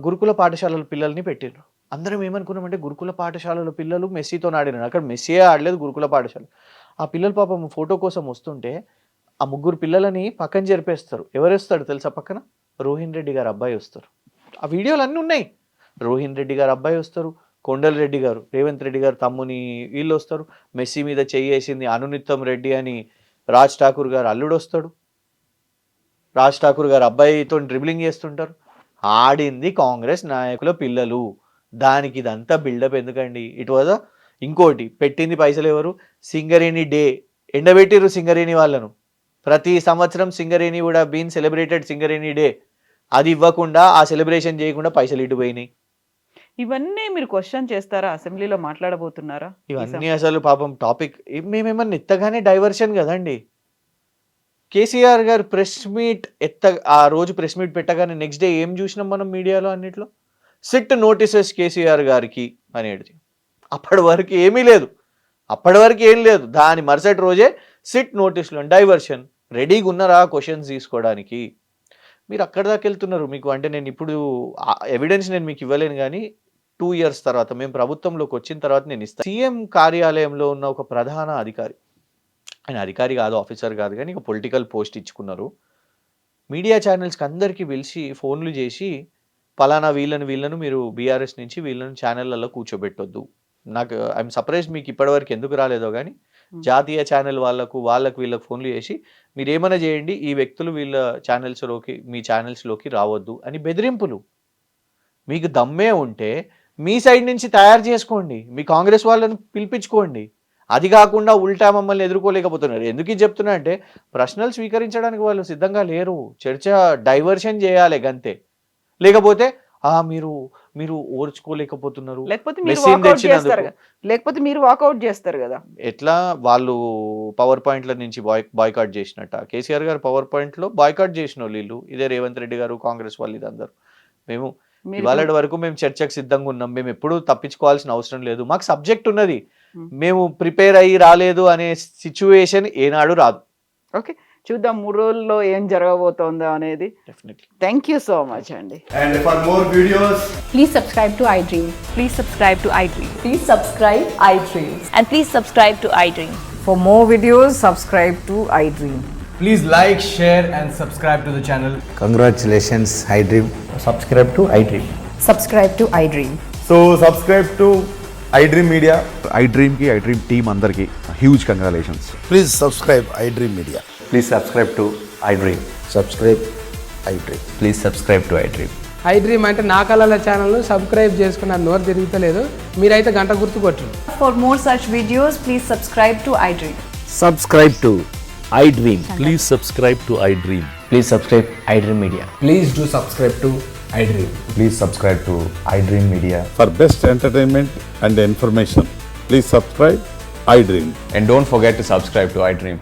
Speaker 3: గురుకుల పాఠశాలల పిల్లల్ని పెట్టిండ్రు. అందరం ఏమనుకున్నామంటే గురుకుల పాఠశాలల పిల్లలు మెస్సీతో ఆడినారు. అక్కడ మెస్సీయే ఆడలేదు, గురుకుల పాఠశాల. ఆ పిల్లలు పాపం ఫోటో కోసం వస్తుంటే ఆ 3 పిల్లలని పక్కన జరిపేస్తారు. ఎవరు వస్తాడు తెలుసా పక్కన? రోహిన్ రెడ్డి గారు అబ్బాయి వస్తారు. ఆ వీడియోలు అన్నీ ఉన్నాయి. రోహిన్ రెడ్డి గారు అబ్బాయి వస్తారు, కొండల్ రెడ్డి గారు, రేవంత్ రెడ్డి గారు తమ్ముని వీళ్ళు వస్తారు. మెస్సీ మీద చెయ్యేసింది అనునిత్తం రెడ్డి అని రాజ్ ఠాకూర్ గారు అల్లుడు వస్తాడు. రాజ్ ఠాకూర్ గారు అబ్బాయితో డ్రిబ్లింగ్ చేస్తుంటారు. ఆడింది కాంగ్రెస్ నాయకుల పిల్లలు. దానికి ఇదంతా బిల్డప్ ఎందుకండి? ఇట్ వాజ్ ఇంకోటి పెట్టింది పైసలు ఎవరు? సింగరేణి డే ఎండబెట్టిరు సింగరేణి వాళ్ళను. ప్రతి సంవత్సరం సింగరేణి కూడా బీన్ సెలబ్రేటెడ్ సింగరేణి డే. అది ఇవ్వకుండా, ఆ సెలబ్రేషన్ చేయకుండా పైసలు ఇటు పోయినాయి.
Speaker 2: ఇవన్నీ మీరు క్వశ్చన్ చేస్తారా? అసెంబ్లీలో మాట్లాడబోతున్నారా
Speaker 3: ఇవన్నీ? అసలు పాపం టాపిక్ మేమేమన్నా ఎత్తగానే డైవర్షన్ కదండి. కేసీఆర్ గారు ప్రెస్ మీట్ ఆ రోజు ప్రెస్ మీట్ పెట్టగానే నెక్స్ట్ డే ఏం చూసినాం మనం మీడియాలో అన్నిట్లో? సిట్ నోటీసెస్ కేసీఆర్ గారికి అనేది. అప్పటి వరకు ఏమీ లేదు, అప్పటి వరకు ఏం లేదు. దాని మరుసటి రోజే సిట్ నోటీసులు డైవర్షన్. రెడీగా ఉన్నారా క్వశ్చన్స్ తీసుకోవడానికి? మీరు అక్కడ దాకా వెళ్తున్నారు. మీకు అంటే నేను ఇప్పుడు ఎవిడెన్స్ నేను మీకు ఇవ్వలేను, కానీ 2 years తర్వాత మేము ప్రభుత్వంలోకి వచ్చిన తర్వాత నేను ఇస్తాను. సీఎం కార్యాలయంలో ఉన్న ఒక ప్రధాన అధికారి, ఆయన అధికారి కాదు, ఆఫీసర్ కాదు, కానీ ఒక పొలిటికల్ పోస్ట్ ఇచ్చుకున్నారు. మీడియా ఛానల్స్కి అందరికీ పిలిచి ఫోన్లు చేసి పలానా వీళ్ళను మీరు బీఆర్ఎస్ నుంచి వీళ్ళను ఛానళ్ళల్లో కూర్చోబెట్టొద్దు. నాకు ఐఎమ్ సర్ప్రైజ్ మీకు ఇప్పటివరకు ఎందుకు రాలేదో కానీ జాతీయ ఛానల్ వాళ్ళకు వీళ్ళకి ఫోన్లు చేసి మీరు ఏమైనా చేయండి, ఈ వ్యక్తులు వీళ్ళ ఛానల్స్లోకి మీ ఛానల్స్లోకి రావద్దు అని బెదిరింపులు. మీకు దమ్మే ఉంటే మీ సైడ్ నుంచి తయారు చేసుకోండి, మీ కాంగ్రెస్ వాళ్ళని పిలిపించుకోండి. అది కాకుండా ఉల్టా మమ్మల్ని ఎదుర్కోలేకపోతున్నారు. ఎందుకు ఇది చెప్తున్నా అంటే ప్రశ్నలు స్వీకరించడానికి వాళ్ళు సిద్ధంగా లేరు. చర్చ డైవర్షన్ చేయాలి గంతే. లేకపోతే మీరు ఓర్చుకోలేకపోతున్నారు,
Speaker 2: లేకపోతే మీరు వాకౌట్ చేస్తారు కదా.
Speaker 3: ఎట్లా వాళ్ళు పవర్ పాయింట్ల నుంచి బాయ్కాట్ చేసినట్ట. కేసీఆర్ గారు పవర్ పాయింట్ లో బాయ్కాట్ చేసిన వీళ్ళు, ఇదే రేవంత్ రెడ్డి గారు, కాంగ్రెస్ వాళ్ళు, ఇదందరూ. మేము ఇవాళ వరకు మేము చర్చకు సిద్ధంగా ఉన్నాం. మేము ఎప్పుడు తప్పించుకోవాల్సిన అవసరం లేదు. మాకు సబ్జెక్ట్ ఉన్నది, మేము ప్రిపేర్ అయ్యి రాలేదు అనే సిచ్యువేషన్ ఏనాడు రాదు.
Speaker 2: ఓకే, చూద్దాం 3 రోజుల్లో ఏం జరగబోతోందో అనేది.
Speaker 3: Definitely.
Speaker 2: Thank you so much అండి.
Speaker 4: And for more videos,
Speaker 5: Please subscribe to iDream.
Speaker 6: Please subscribe to iDream.
Speaker 5: Please subscribe iDream.
Speaker 6: And please subscribe to iDream.
Speaker 5: For more videos, subscribe to iDream.
Speaker 4: please like, share and subscribe to the channel.
Speaker 7: Congratulations, iDream.
Speaker 8: Subscribe to iDream.
Speaker 5: Subscribe to iDream.
Speaker 4: So subscribe to iDream Media.
Speaker 9: iDream team అందరికి huge congratulations.
Speaker 7: Please subscribe iDream Media.
Speaker 8: Please subscribe to iDream.
Speaker 7: Subscribe iDream.
Speaker 8: Please subscribe to iDream.
Speaker 10: iDream అంటే నా కళల ఛానల్ను subscribe చేసుకున్న నోరు తిరుగుతలేదు. మీరైతే గంట గుర్తు కొట్టండి.
Speaker 6: For more such videos, please subscribe to iDream.
Speaker 8: Subscribe to iDream.
Speaker 11: Please subscribe to iDream.
Speaker 8: Please subscribe iDream Media.
Speaker 4: Please do subscribe to iDream.
Speaker 8: Please subscribe to iDream Media.
Speaker 9: For best entertainment and information, please subscribe iDream.
Speaker 8: And don't forget to subscribe to iDream.